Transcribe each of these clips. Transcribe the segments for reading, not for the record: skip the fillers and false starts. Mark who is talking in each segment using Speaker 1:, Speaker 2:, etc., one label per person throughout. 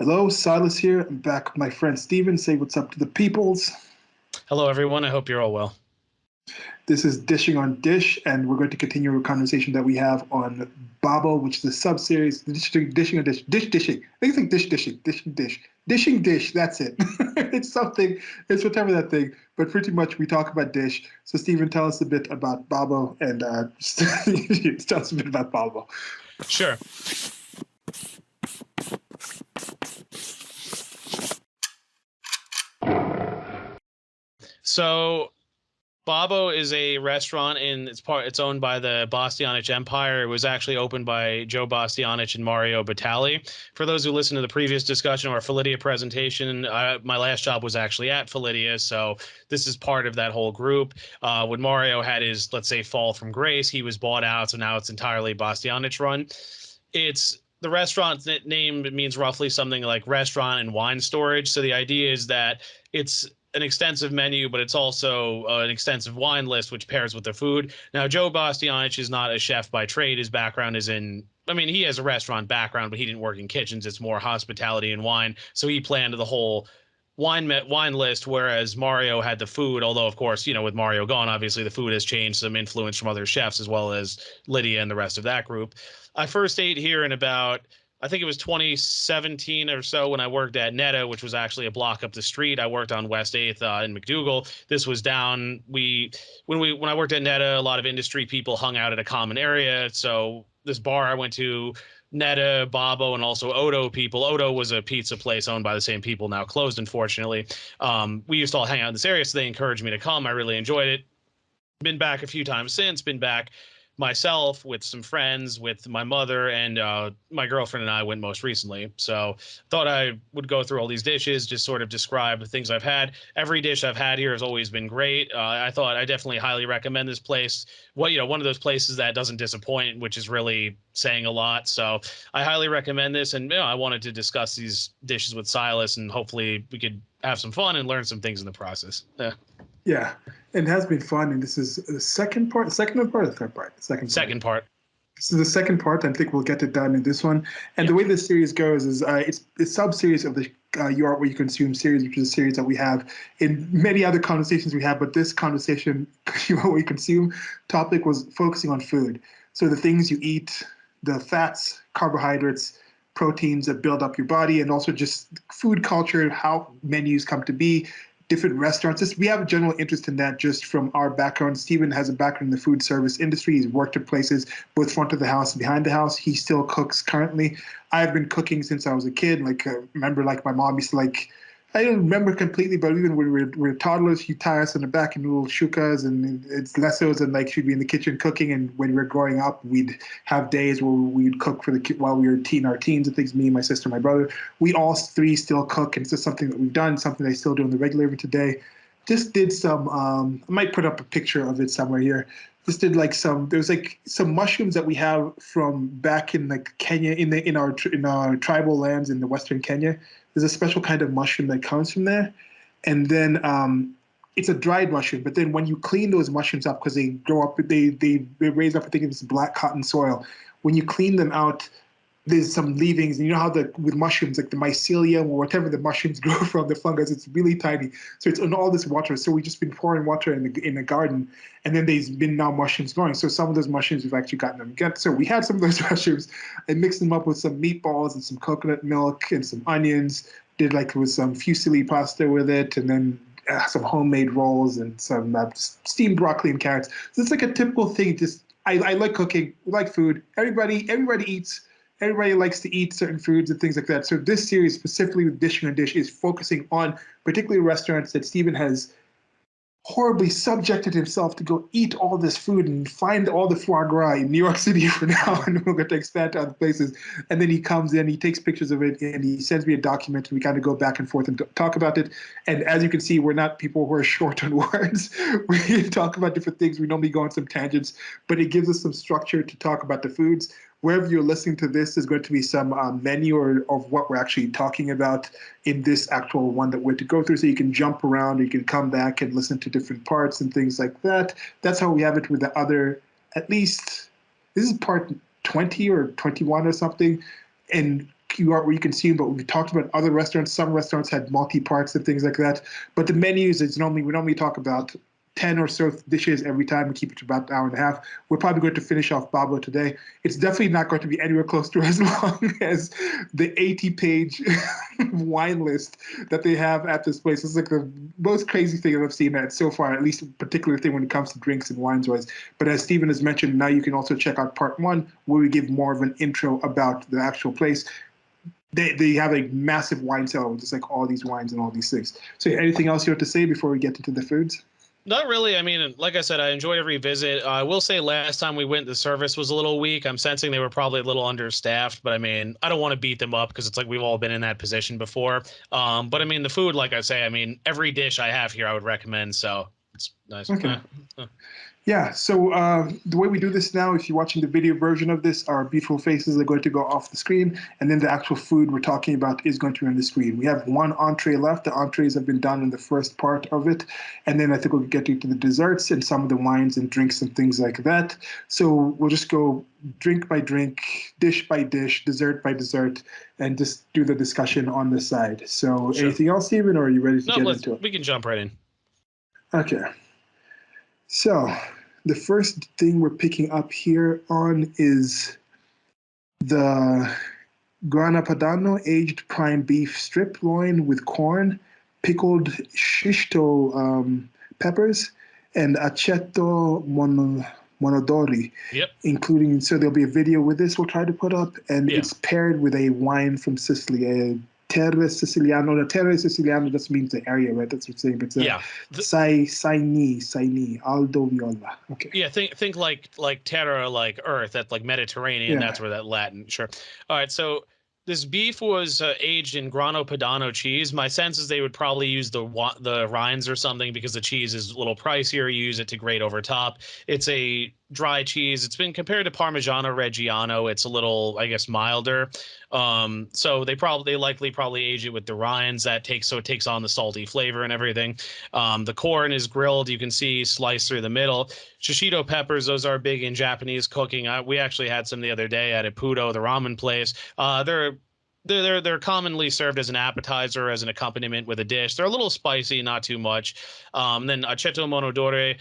Speaker 1: Hello, Silas here. I'm back with my friend Stephen. Say what's up to the peoples.
Speaker 2: Hello, everyone. I hope you're all well.
Speaker 1: This is Dishing on Dish, and we're going to continue a conversation that we have on Babbo, which is a sub-series. Dishing on Dish. Dishing. I think it's like dishing, dish. Dishing dish, that's it. It's something, it's whatever that thing. But pretty much we talk about dish. So Stephen, tell us a bit about Babbo, and tell us a bit about Babbo.
Speaker 2: Sure. So Babbo is a restaurant it's owned by the Bastianich Empire. It was actually opened by Joe Bastianich and Mario Batali. For those who listened to the previous discussion or Felidia presentation, my last job was actually at Felidia, so this is part of that whole group. When Mario had his, let's say, fall from grace, he was bought out, so now it's entirely Bastianich run. The restaurant name means roughly something like restaurant and wine storage. So the idea is that it's an extensive menu, but it's also an extensive wine list, which pairs with the food. Now, Joe Bastianich is not a chef by trade. His background is he has a restaurant background, but he didn't work in kitchens. It's more hospitality and wine. So he planned the whole wine list, whereas Mario had the food, although, of course, with Mario gone, obviously the food has changed, some influence from other chefs, as well as Lydia and the rest of that group. I first ate here in I think it was 2017 or so when I worked at Netta, which was actually a block up the street. I worked on West 8th in McDougal. This was down. When I worked at Netta, a lot of industry people hung out at a common area. So this bar I went to, Netta, Babbo, and also Odo people. Odo was a pizza place owned by the same people, now closed, unfortunately. We used to all hang out in this area, so they encouraged me to come. I really enjoyed it. Been back a few times since. Been back myself with some friends, with my mother, and my girlfriend and I went most recently. So thought I would go through all these dishes, just sort of describe the things I've had. Every dish I've had here has always been great. I thought I definitely highly recommend this place. One of those places that doesn't disappoint, which is really saying a lot. So I highly recommend this, and I wanted to discuss these dishes with Silas, and hopefully we could have some fun and learn some things in the process.
Speaker 1: Yeah, it has been fun, and this is the second part, or third part?
Speaker 2: Second part.
Speaker 1: This is the second part. I think we'll get it done in this one. And the way this series goes is it's a sub-series of the You Are What You Consume series, which is a series that we have in many other conversations we have, but this conversation, You Are What You Consume topic, was focusing on food. So the things you eat, the fats, carbohydrates, proteins that build up your body, and also just food culture, how menus come to be, different restaurants. We have a general interest in that just from our background. Stephen has a background in the food service industry. He's worked at places both front of the house and behind the house. He still cooks currently. I've been cooking since I was a kid. Remember, my mom used to I don't remember completely, but even when we were toddlers, she'd tie us on the back in little shukas and it's lesos, and she'd be in the kitchen cooking. And when we were growing up, we'd have days where we'd cook for while we were our teens and things. Me, my sister, my brother, we all three still cook, and it's just something that we've done, something I still do on the regular even today. Just did some. I might put up a picture of it somewhere here. Just did there's some mushrooms that we have from back in Kenya, in our tribal lands in the Western Kenya. There's a special kind of mushroom that comes from there, and then it's a dried mushroom. But then when you clean those mushrooms up, because they grow up, they raise up, I think, in this black cotton soil. When you clean them out, there's some leavings, and you know how with mushrooms, like the mycelium or whatever the mushrooms grow from, the fungus, it's really tiny. So it's in all this water. So we've just been pouring water in the garden, and then there's been now mushrooms growing. So some of those mushrooms, we've actually gotten them again. So we had some of those mushrooms. I mixed them up with some meatballs and some coconut milk and some onions. Did with some fusilli pasta with it, and then some homemade rolls and some steamed broccoli and carrots. So it's a typical thing. I like cooking. We like food. Everybody eats. Everybody likes to eat certain foods and things like that. So this series, specifically with Dishing on Dish, is focusing on particularly restaurants that Stephen has horribly subjected himself to go eat all this food and find all the foie gras in New York City for now, and we're going to expand to other places. And then he comes in, he takes pictures of it, and he sends me a document, and we kind of go back and forth and talk about it. And as you can see, we're not people who are short on words. We talk about different things. We normally go on some tangents, but it gives us some structure to talk about the foods. Wherever you're listening to this, there's going to be some menu of what we're actually talking about in this actual one that we're to go through. So you can jump around, you can come back and listen to different parts and things like that. That's how we have it with the other, at least, this is part 20 or 21 or something. And you are where you consume, but we've talked about other restaurants. Some restaurants had multi-parts and things like that. But the menus, we normally talk about 10 or so dishes every time. We keep it to about an hour and a half. We're probably going to finish off Babbo today. It's definitely not going to be anywhere close to as long as the 80-page wine list that they have at this place. It's like the most crazy thing that I've seen so far, at least a particular thing when it comes to drinks and wines wise. But as Stephen has mentioned, now you can also check out part 1, where we give more of an intro about the actual place. They have a massive wine cellar with just like all these wines and all these things. So anything else you have to say before we get into the foods?
Speaker 2: Not really. I mean, like I said, I enjoy every visit. I will say last time we went, the service was a little weak. I'm sensing they were probably a little understaffed, but I mean, I don't want to beat them up because it's like we've all been in that position before. But I mean, the food, like I say, I mean, every dish I have here I would recommend. So it's nice.
Speaker 1: Okay. Yeah, so the way we do this now, if you're watching the video version of this, our beautiful faces are going to go off the screen, and then the actual food we're talking about is going to be on the screen. We have one entree left. The entrees have been done in the first part of it, and then I think we'll get into the desserts and some of the wines and drinks and things like that. So we'll just go drink by drink, dish by dish, dessert by dessert, and just do the discussion on the side. So sure. Anything else, Stephen, or are you ready to get into it?
Speaker 2: We can jump right in.
Speaker 1: Okay. So the first thing we're picking up here on is the grana padano aged prime beef strip loin with corn, pickled shishito peppers, and aceto monodori.
Speaker 2: Yep.
Speaker 1: Including, so there'll be a video with this we'll try to put up, and it's paired with a wine from Sicily, a Terre Siciliano. The Terre Siciliano just means the area, right? That's what it's saying. But it's Saini, Aldo Viola. Okay.
Speaker 2: Yeah, think like terra, like earth. That's like Mediterranean. Yeah. That's where that Latin. Sure. All right. So this beef was aged in grana padano cheese. My sense is they would probably use the rinds or something because the cheese is a little pricier. You use it to grate over top. It's a dry cheese. It's been compared to Parmigiano Reggiano. It's a little, I guess, milder. So they likely age it with the rinds. It takes on the salty flavor and everything. The corn is grilled. You can see sliced through the middle. Shishito peppers, those are big in Japanese cooking. We actually had some the other day at Ippudo, the ramen place. They're commonly served as an appetizer, as an accompaniment with a dish. They're a little spicy, not too much. Then aceto monodore.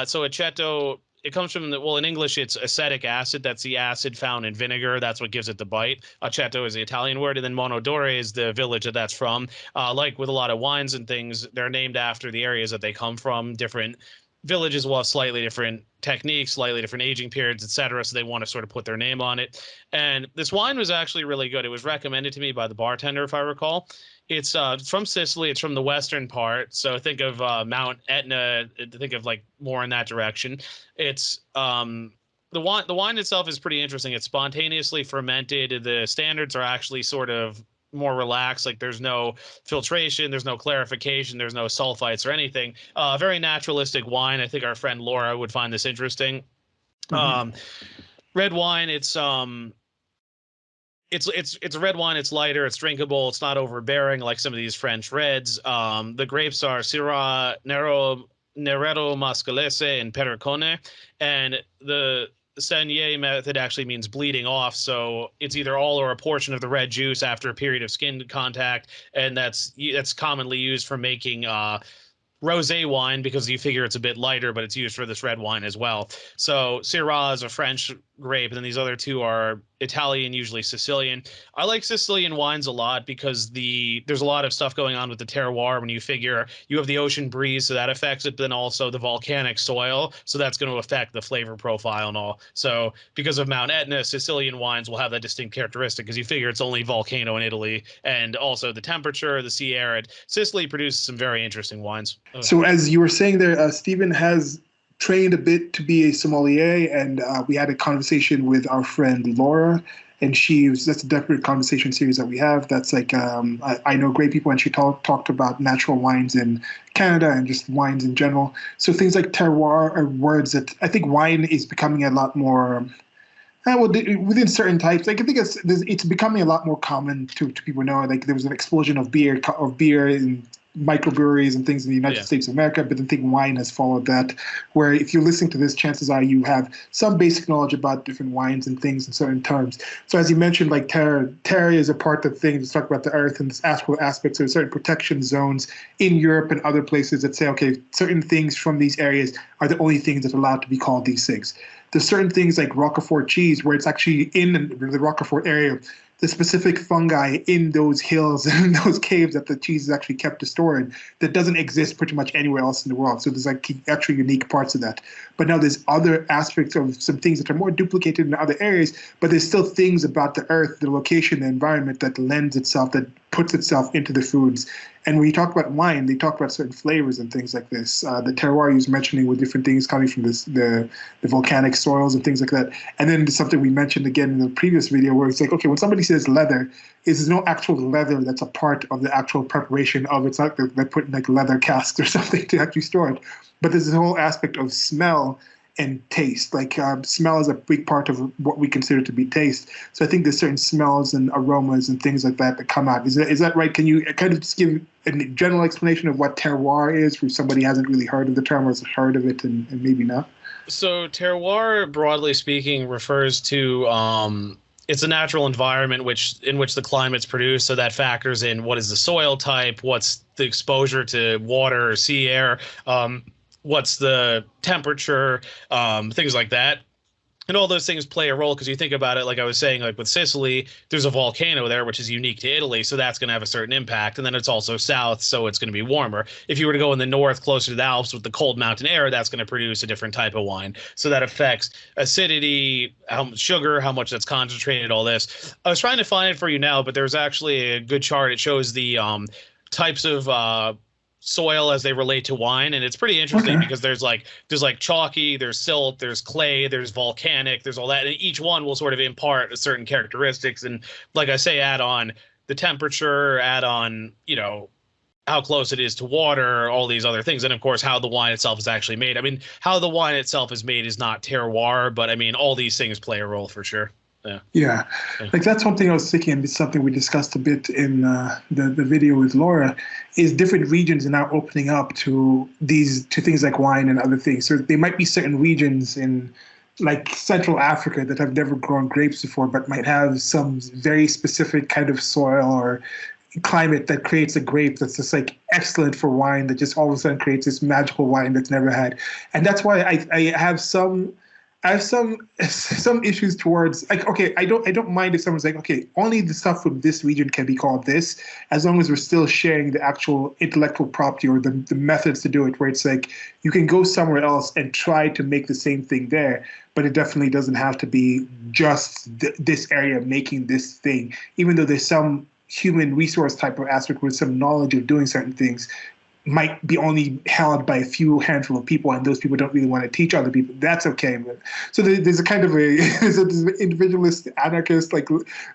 Speaker 2: So aceto, it comes from in English, it's acetic acid. That's the acid found in vinegar. That's what gives it the bite. Aceto is the Italian word. And then monodore is the village that's from. Like with a lot of wines and things, they're named after the areas that they come from. Different villages will have slightly different techniques, slightly different aging periods, etc. So they want to sort of put their name on it. And this wine was actually really good. It was recommended to me by the bartender, if I recall. It's from Sicily. It's from the western part. So think of Mount Etna. Think of like more in that direction. It's the wine itself is pretty interesting. It's spontaneously fermented. The standards are actually sort of more relaxed. Like there's no filtration, there's no clarification, there's no sulfites or anything. Very naturalistic wine. I think our friend Laura would find this interesting. Red wine. It's a red wine. It's lighter. It's drinkable. It's not overbearing like some of these French reds. The grapes are Syrah, Neretto Mascalese, and Pericone, and the Saignée method actually means bleeding off, so it's either all or a portion of the red juice after a period of skin contact, and that's commonly used for making rosé wine because you figure it's a bit lighter, but it's used for this red wine as well. So Syrah is a French grape, and then these other two are Italian, usually Sicilian. I like Sicilian wines a lot because there's a lot of stuff going on with the terroir. When you figure you have the ocean breeze, so that affects it, but then also the volcanic soil, so that's going to affect the flavor profile and all. So because of Mount Etna, Sicilian wines will have that distinct characteristic because you figure it's only volcano in Italy, and also the temperature, the sea arid. Sicily produces some very interesting wines.
Speaker 1: So as you were saying there, Stephen has trained a bit to be a sommelier, and we had a conversation with our friend Laura, and that's a different conversation series that we have. That's like I know great people, and she talked about natural wines in Canada and just wines in general. So things like terroir are words that I think wine is becoming a lot more. Within certain types, like I think it's becoming a lot more common to people know. Like there was an explosion of beer in microbreweries and things in the United States of America, but I think wine has followed that, where if you're listening to this, chances are you have some basic knowledge about different wines and things in certain terms. So as you mentioned, like terra is a part of things. Let's talk about the earth and this astral aspect. So certain protection zones in Europe and other places that say, okay, certain things from these areas are the only things that are allowed to be called these things. There's certain things like Roquefort cheese, where it's actually in the Roquefort area, the specific fungi in those hills and those caves that the cheese is actually kept to store in that doesn't exist pretty much anywhere else in the world. So there's like actually unique parts of that. But now there's other aspects of some things that are more duplicated in other areas, but there's still things about the earth, the location, the environment that lends itself, that puts itself into the foods. And when you talk about wine, they talk about certain flavors and things like this. The terroir you was mentioning with different things coming from the volcanic soils and things like that. And then something we mentioned again in the previous video where it's like, okay, when somebody says leather, there's no actual leather that's a part of the actual preparation of it. It's not like they're putting like leather casks or something to actually store it. But there's this whole aspect of smell and taste. Like smell is a big part of what we consider to be taste. So I think there's certain smells and aromas and things like that that come out. Is that right? Can you kind of just give a general explanation of what terroir is for somebody who hasn't really heard of the term or has heard of it and maybe not?
Speaker 2: So terroir, broadly speaking, refers to it's a natural environment in which the climate's produced. So that factors in what is the soil type, what's the exposure to water or sea air, what's the temperature, things like that. And all those things play a role because you think about it, like I was saying, like with Sicily, there's a volcano there, which is unique to Italy. So that's going to have a certain impact. And then it's also south, so it's going to be warmer. If you were to go in the north, closer to the Alps with the cold mountain air, that's going to produce a different type of wine. So that affects acidity, how much sugar, how much that's concentrated, all this. I was trying to find it for you now, but there's actually a good chart. It shows the types of soil as they relate to wine, and it's pretty interesting because there's like chalky, there's silt, there's clay, there's volcanic, there's all that, and each one will sort of impart certain characteristics. And like I say, add on the temperature, add on how close it is to water, all these other things, and of course how the wine itself is actually made. I mean, how the wine itself is made is not terroir, but I mean all these things play a role for sure.
Speaker 1: Yeah. Like that's one thing I was thinking, and it's something we discussed a bit in the video with Laura, is different regions are now opening up to things like wine and other things. So there might be certain regions in like Central Africa that have never grown grapes before, but might have some very specific kind of soil or climate that creates a grape that's just like excellent for wine, that just all of a sudden creates this magical wine that's never had. And that's why I have some issues towards, like, okay, I don't mind if someone's like, okay, only the stuff from this region can be called this, as long as we're still sharing the actual intellectual property or the methods to do it, where it's like you can go somewhere else and try to make the same thing there, but it definitely doesn't have to be just this area making this thing, even though there's some human resource type of aspect with some knowledge of doing certain things might be only held by a few handful of people, and those people don't really want to teach other people. That's okay. So there's a kind of there's an individualist, anarchist, like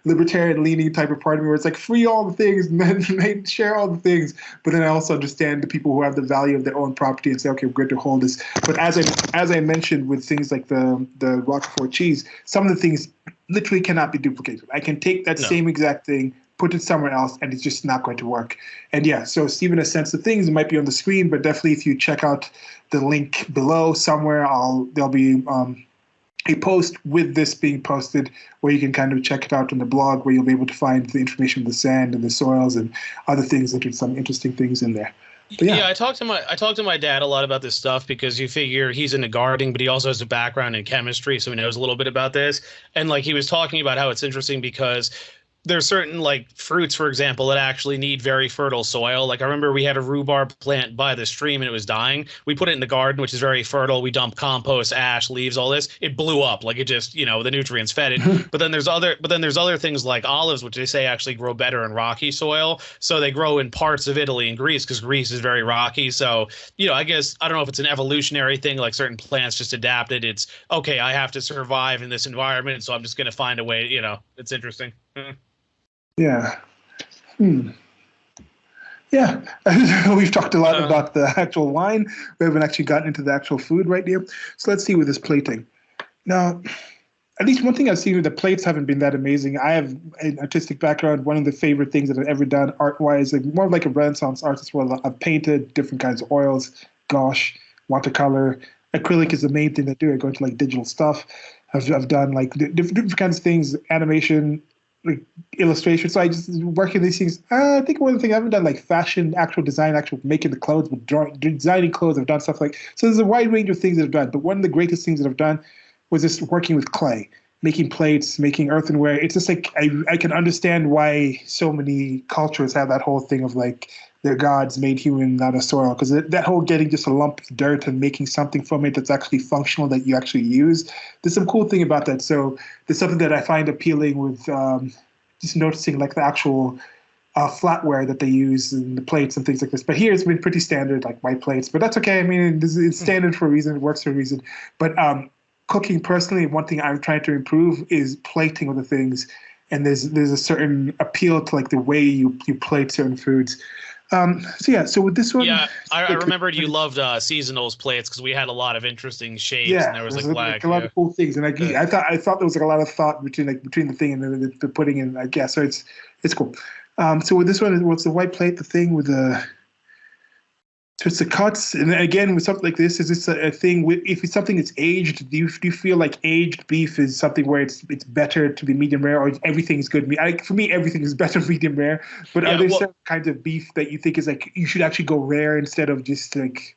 Speaker 1: libertarian leaning type of part of me where it's like free all the things and then share all the things. But then I also understand the people who have the value of their own property and say, okay, we're good to hold this. But as I mentioned with things like the Roquefort cheese, some of the things literally cannot be duplicated. I can take that same exact thing, put it somewhere else, and it's just not going to work. And yeah, so Stephen has sent some things. It might be on the screen, but definitely if you check out the link below somewhere, there'll be a post with this being posted where you can kind of check it out on the blog, where you'll be able to find the information of the sand and the soils and other things. There's some interesting things in there.
Speaker 2: Yeah, I talked to my dad a lot about this stuff because you figure he's into gardening, but he also has a background in chemistry, so he knows a little bit about this. And like he was talking about how it's interesting because there's certain like fruits, for example, that actually need very fertile soil. Like I remember we had a rhubarb plant by the stream and it was dying. We put it in the garden, which is very fertile. We dumped compost, ash, leaves, all this. It blew up. Like it just, the nutrients fed it. But then there's other things like olives, which they say actually grow better in rocky soil. So they grow in parts of Italy and Greece because Greece is very rocky. So, I guess I don't know if it's an evolutionary thing, like certain plants just adapted. It's okay, I have to survive in this environment, so I'm just going to find a way, it's interesting.
Speaker 1: Yeah. Yeah. We've talked a lot about the actual wine. We haven't actually gotten into the actual food right here. So let's see with this plating. Now, at least one thing I've seen, the plates haven't been that amazing. I have an artistic background. One of the favorite things that I've ever done art-wise, like more like a Renaissance artist, well, I've painted different kinds of oils, gouache, watercolor. Acrylic is the main thing I do. I go into like digital stuff. I've done like different kinds of things, animation, like illustration. So I just work in these things. I think one of the things I haven't done like fashion, actual design, actual making the clothes, but designing clothes. I've done stuff like, so there's a wide range of things that I've done. But one of the greatest things that I've done was just working with clay, making plates, making earthenware. It's just like I can understand why so many cultures have that whole thing of like their gods made human out of soil, because that whole getting just a lump of dirt and making something from it that's actually functional that you actually use. There's some cool thing about that. So there's something that I find appealing with just noticing like the actual flatware that they use in the plates and things like this. But here it's been pretty standard, like white plates. But that's okay. I mean, it's standard for a reason. It works for a reason. But cooking personally, one thing I'm trying to improve is plating of the things. And there's a certain appeal to like the way you plate certain foods. So with this one,
Speaker 2: I remembered you loved seasonals plates because we had a lot of interesting shapes.
Speaker 1: Yeah,
Speaker 2: and there was like
Speaker 1: a lot of cool things, and I thought there was like a lot of thought between the thing and the pudding, and I guess so it's cool. So with this one, what's the white plate? The thing with the so it's the cuts, and again with something like this, is this a thing? If it's something that's aged, do you feel like aged beef is something where it's better to be medium rare, or everything is good meat? For me, everything is better medium rare. But are there certain kinds of beef that you think is like you should actually go rare instead of just like?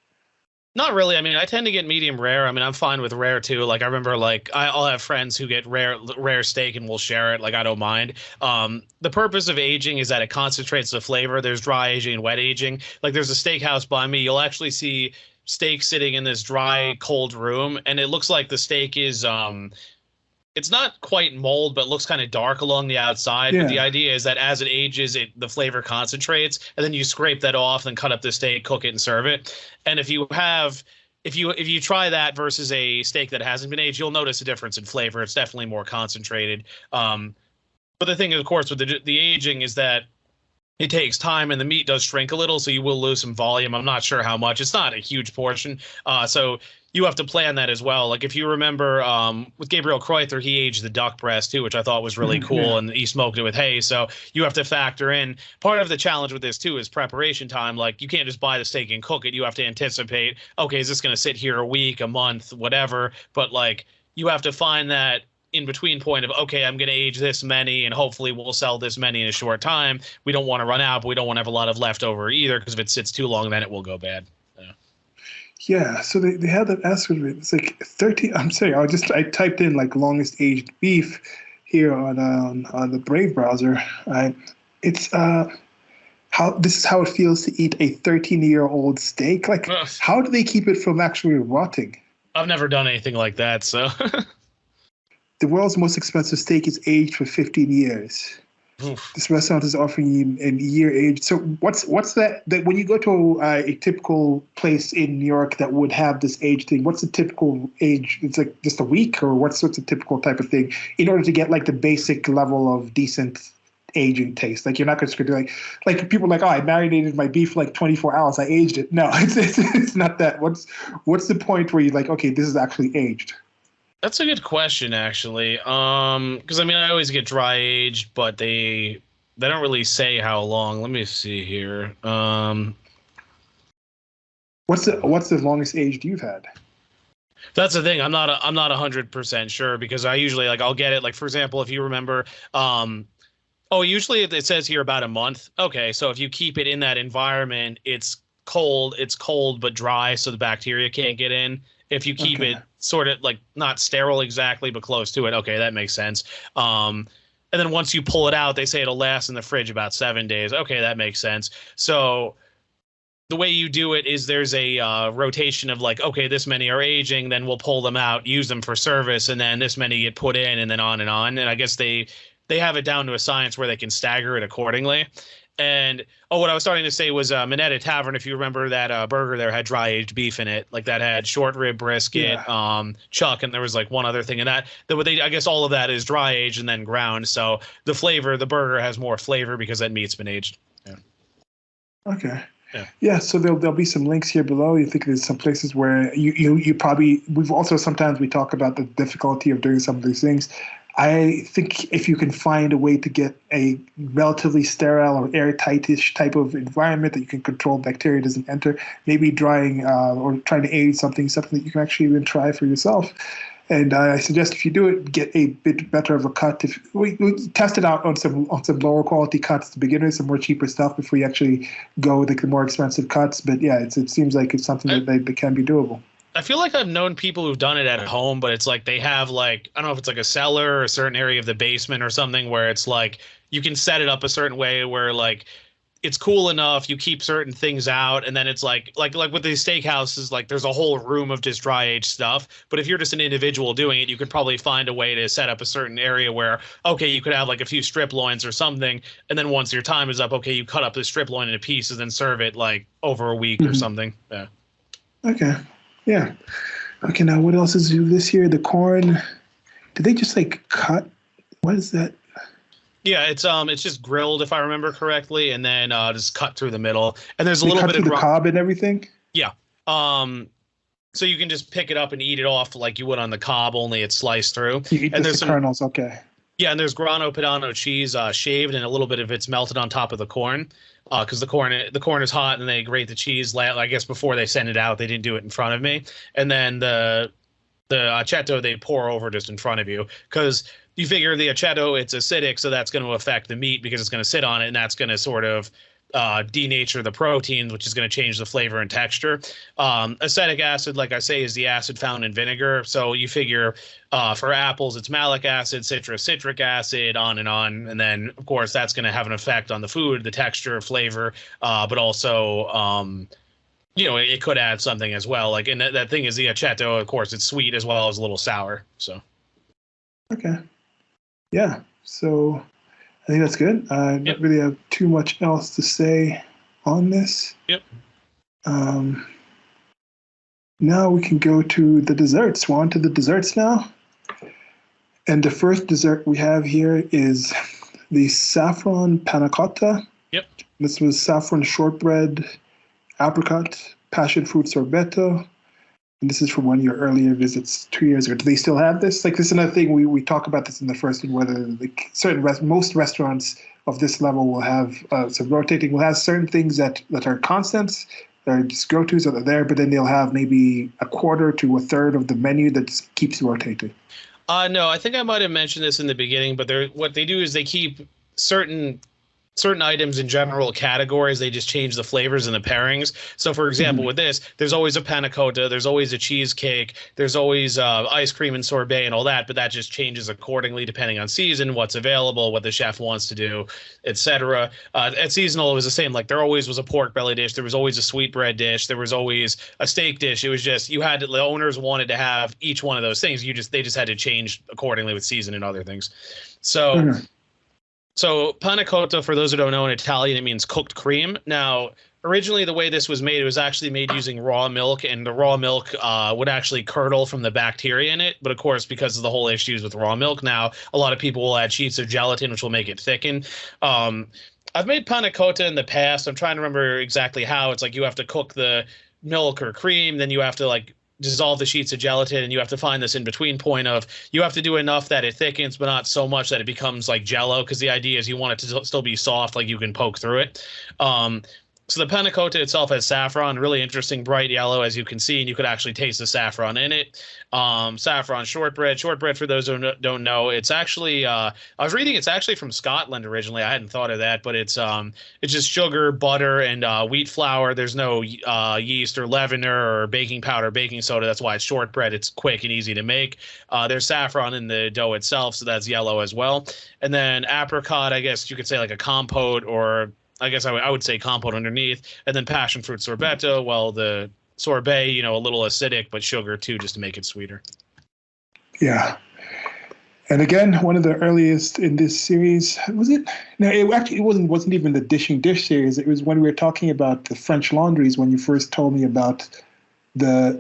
Speaker 2: Not really. I mean, I tend to get medium rare. I mean, I'm fine with rare too. Like I remember, like I'll have friends who get rare steak and we'll share it. Like I don't mind. The purpose of aging is that it concentrates the flavor. There's dry aging and wet aging. Like there's a steakhouse by me. You'll actually see steak sitting in this dry, cold room, and it looks like the steak is it's not quite mold, but looks kind of dark along the outside. Yeah. But the idea is that as it ages, the flavor concentrates, and then you scrape that off and cut up the steak, cook it, and serve it. And if you try that versus a steak that hasn't been aged, you'll notice a difference in flavor. It's definitely more concentrated. But the thing, of course, with the aging is that it takes time and the meat does shrink a little, so you will lose some volume. I'm not sure how much. It's not a huge portion. So you have to plan that as well. Like if you remember with Gabriel Kreuther, he aged the duck breast too, which I thought was really cool. And he smoked it with hay. So you have to factor in. Part of the challenge with this too is preparation time. Like you can't just buy the steak and cook it. You have to anticipate, okay, is this going to sit here a week, a month, whatever. But like you have to find that in between point of, okay, I'm going to age this many and hopefully we'll sell this many in a short time. We don't want to run out, but we don't want to have a lot of leftover either, because if it sits too long, then it will go bad.
Speaker 1: Yeah, so they had that aspect of it. It's like 13. I'm sorry, I typed in like longest aged beef here on the Brave browser. It's this is how it feels to eat a 13-year-old steak. Like, how do they keep it from actually rotting?
Speaker 2: I've never done anything like that, so.
Speaker 1: The world's most expensive steak is aged for 15 years. Oof. This restaurant is offering you a year age. So what's that when you go to a typical place in New York that would have this age thing? What's the typical age? It's like just a week, or what's a typical type of thing in order to get like the basic level of decent aging taste? Like you're not just going to like people are like, oh, I marinated my beef for like 24 hours. I aged it. No, it's not that. What's the point where you're like, okay, this is actually aged?
Speaker 2: That's a good question, actually. Because I mean, I always get dry aged, but they don't really say how long. Let me see here.
Speaker 1: What's the longest aged you've had?
Speaker 2: That's the thing. I'm not 100% sure, because I usually I'll get it. Like for example, if you remember, usually it says here about a month. Okay, so if you keep it in that environment, it's cold but dry, so the bacteria can't get in. If you keep it sort of like not sterile exactly, but close to it, okay, that makes sense. And then once you pull it out, they say it'll last in the fridge about 7 days. Okay, that makes sense. So the way you do it is there's a rotation of like, okay, this many are aging, then we'll pull them out, use them for service, and then this many get put in, and then on and on. And I guess they have it down to a science where they can stagger it accordingly. And what I was starting to say was Minetta Tavern, if you remember that burger there had dry aged beef in it, like that had short rib brisket, chuck, and there was like one other thing in that. I guess all of that is dry aged and then ground. So the burger has more flavor because that meat's been aged. Yeah.
Speaker 1: Okay. Yeah, so there'll be some links here below. You think there's some places where you probably, we've also sometimes we talk about the difficulty of doing some of these things. I think if you can find a way to get a relatively sterile or airtight-ish type of environment that you can control bacteria doesn't enter, maybe drying or trying to aid something that you can actually even try for yourself. And I suggest if you do it, get a bit better of a cut. If we test it out on some lower quality cuts to begin with, some more cheaper stuff before you actually go with the more expensive cuts. But yeah, it seems like it's something that can be doable.
Speaker 2: I feel like I've known people who've done it at home, but it's like they have like, I don't know if it's like a cellar or a certain area of the basement or something where it's like you can set it up a certain way where like it's cool enough, you keep certain things out, and then it's like with these steakhouses, like there's a whole room of just dry aged stuff. But if you're just an individual doing it, you could probably find a way to set up a certain area where, okay, you could have like a few strip loins or something, and then once your time is up, okay, you cut up the strip loin into pieces and serve it like over a week or something. Yeah.
Speaker 1: Okay. Yeah. Okay, now what else is new this year? The corn. Did they just like cut? What is that?
Speaker 2: Yeah, it's just grilled if I remember correctly, and then just cut through the middle. And there's a little
Speaker 1: cut
Speaker 2: bit
Speaker 1: through
Speaker 2: of
Speaker 1: the cob and everything.
Speaker 2: Yeah. So you can just pick it up and eat it off like you would on the cob, only it's sliced through.
Speaker 1: You eat
Speaker 2: and
Speaker 1: the kernels, okay.
Speaker 2: Yeah, and there's grana padano cheese shaved, and a little bit of it's melted on top of the corn, because the corn is hot, and they grate the cheese. I guess before they send it out, they didn't do it in front of me, and then the aceto they pour over just in front of you, because you figure the aceto, it's acidic, so that's going to affect the meat because it's going to sit on it, and that's going to sort of denature the proteins, which is going to change the flavor and texture. Acetic acid, like I say, is the acid found in vinegar. So you figure for apples, it's malic acid, citric acid, on. And then, of course, that's going to have an effect on the food, the texture, flavor, but also, it could add something as well. Like, and that thing is the aceto, of course, it's sweet as well as a little sour. So. Okay.
Speaker 1: Yeah. So I think that's good. I don't really have too much else to say on this.
Speaker 2: Yep.
Speaker 1: Now we can go to the desserts. We're on to the desserts now. And the first dessert we have here is the saffron panna cotta.
Speaker 2: Yep.
Speaker 1: This was saffron shortbread, apricot, passion fruit sorbetto. And this is from one of your earlier visits 2 years ago. Do they still have this? Like, this is another thing we talk about this in the first one, whether most restaurants of this level will have some rotating. Will have certain things that are constants, that are just go-tos that are there, but then they'll have maybe a quarter to a third of the menu that just keeps rotating.
Speaker 2: No, I think I might have mentioned this in the beginning, but what they do is they keep certain items in general categories. They just change the flavors and the pairings. So for example, with this, there's always a panna cotta, there's always a cheesecake, there's always ice cream and sorbet and all that, but that just changes accordingly depending on season, what's available, what the chef wants to do, etc. At seasonal, it was the same. Like, there always was a pork belly dish, there was always a sweetbread dish, there was always a steak dish. It was just, the owners wanted to have each one of those things. They just had to change accordingly with season and other things. So So panna cotta, for those who don't know, in Italian, it means cooked cream. Now, originally the way this was made, it was actually made using raw milk, and the raw milk would actually curdle from the bacteria in it. But of course, because of the whole issues with raw milk now, a lot of people will add sheets of gelatin, which will make it thicken. I've made panna cotta in the past. I'm trying to remember exactly how. It's like you have to cook the milk or cream, then you have to dissolve the sheets of gelatin, and you have to find this in between point of you have to do enough that it thickens, but not so much that it becomes like jello, because the idea is you want it to still be soft, like you can poke through it. So the panna cotta itself has saffron, really interesting bright yellow, as you can see, and you could actually taste the saffron in it. Saffron shortbread, for those who don't know, it's actually I was reading it's actually from Scotland originally. I hadn't thought of that, but it's just sugar, butter, and wheat flour. There's no yeast or leavener or baking powder, baking soda. That's why it's shortbread. It's quick and easy to make. There's saffron in the dough itself, so that's yellow as well. And then apricot, I guess you could say like a compote, or I guess I would say compote underneath. And then passion fruit sorbetto. Well, the sorbet, a little acidic, but sugar too, just to make it sweeter.
Speaker 1: Yeah. And again, one of the earliest in this series, was it? No, it wasn't even the dishing dish series. It was when we were talking about the French laundries, when you first told me about the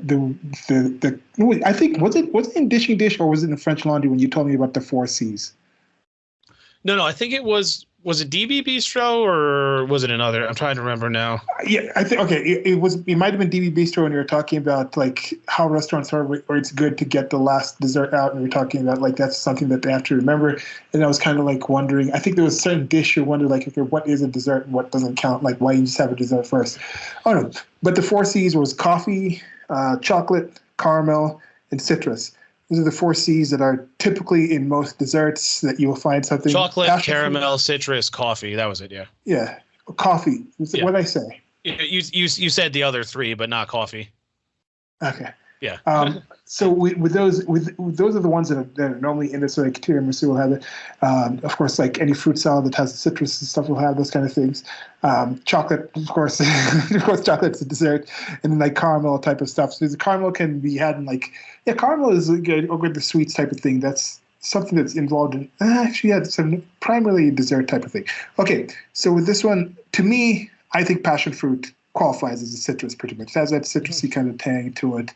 Speaker 1: I think, was it in dishing dish, or was it in French laundry when you told me about the 4 C's?
Speaker 2: No, I think it was it DB Bistro or was it another? I'm trying to remember now.
Speaker 1: Yeah, I think okay. It might have been DB Bistro when you were talking about like how restaurants are where it's good to get the last dessert out, and we are talking about like that's something that they have to remember. And I was kind of like wondering. I think there was a certain dish you wondered like, okay, what is a dessert and what doesn't count? Like why you just have a dessert first? Oh no, but the four C's was coffee, chocolate, caramel, and citrus. Those are the four C's that are typically in most desserts that you will find something.
Speaker 2: Chocolate, caramel, citrus, coffee. That was it. Yeah.
Speaker 1: Yeah, coffee.
Speaker 2: Yeah.
Speaker 1: What did I say?
Speaker 2: You said the other three, but not coffee.
Speaker 1: Okay.
Speaker 2: Yeah.
Speaker 1: So with those are the ones that are normally in this. So like tiramisu will have it. Of course, like any fruit salad that has citrus and stuff will have those kind of things. Chocolate, of course, of course, chocolate's a dessert, and then like caramel type of stuff. So the caramel can be had in like caramel is good, or the sweets type of thing. That's something that's involved in actually some primarily dessert type of thing. Okay, so with this one, to me, I think passion fruit qualifies as a citrus pretty much. It has that citrusy kind of tang to it.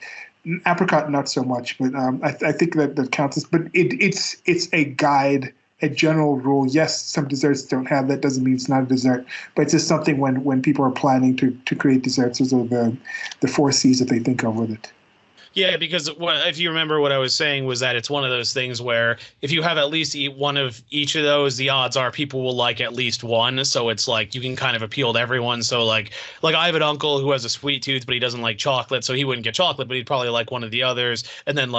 Speaker 1: Apricot, not so much, but I think that counts as. But it's a guide, a general rule. Yes, some desserts don't have that. Doesn't mean it's not a dessert, but it's just something when people are planning to create desserts. Those are the four C's that they think of with it.
Speaker 2: Yeah, because if you remember what I was saying was that it's one of those things where if you have at least one of each of those, the odds are people will like at least one. So it's like you can kind of appeal to everyone. So like I have an uncle who has a sweet tooth, but he doesn't like chocolate, so he wouldn't get chocolate, but he'd probably like one of the others. And then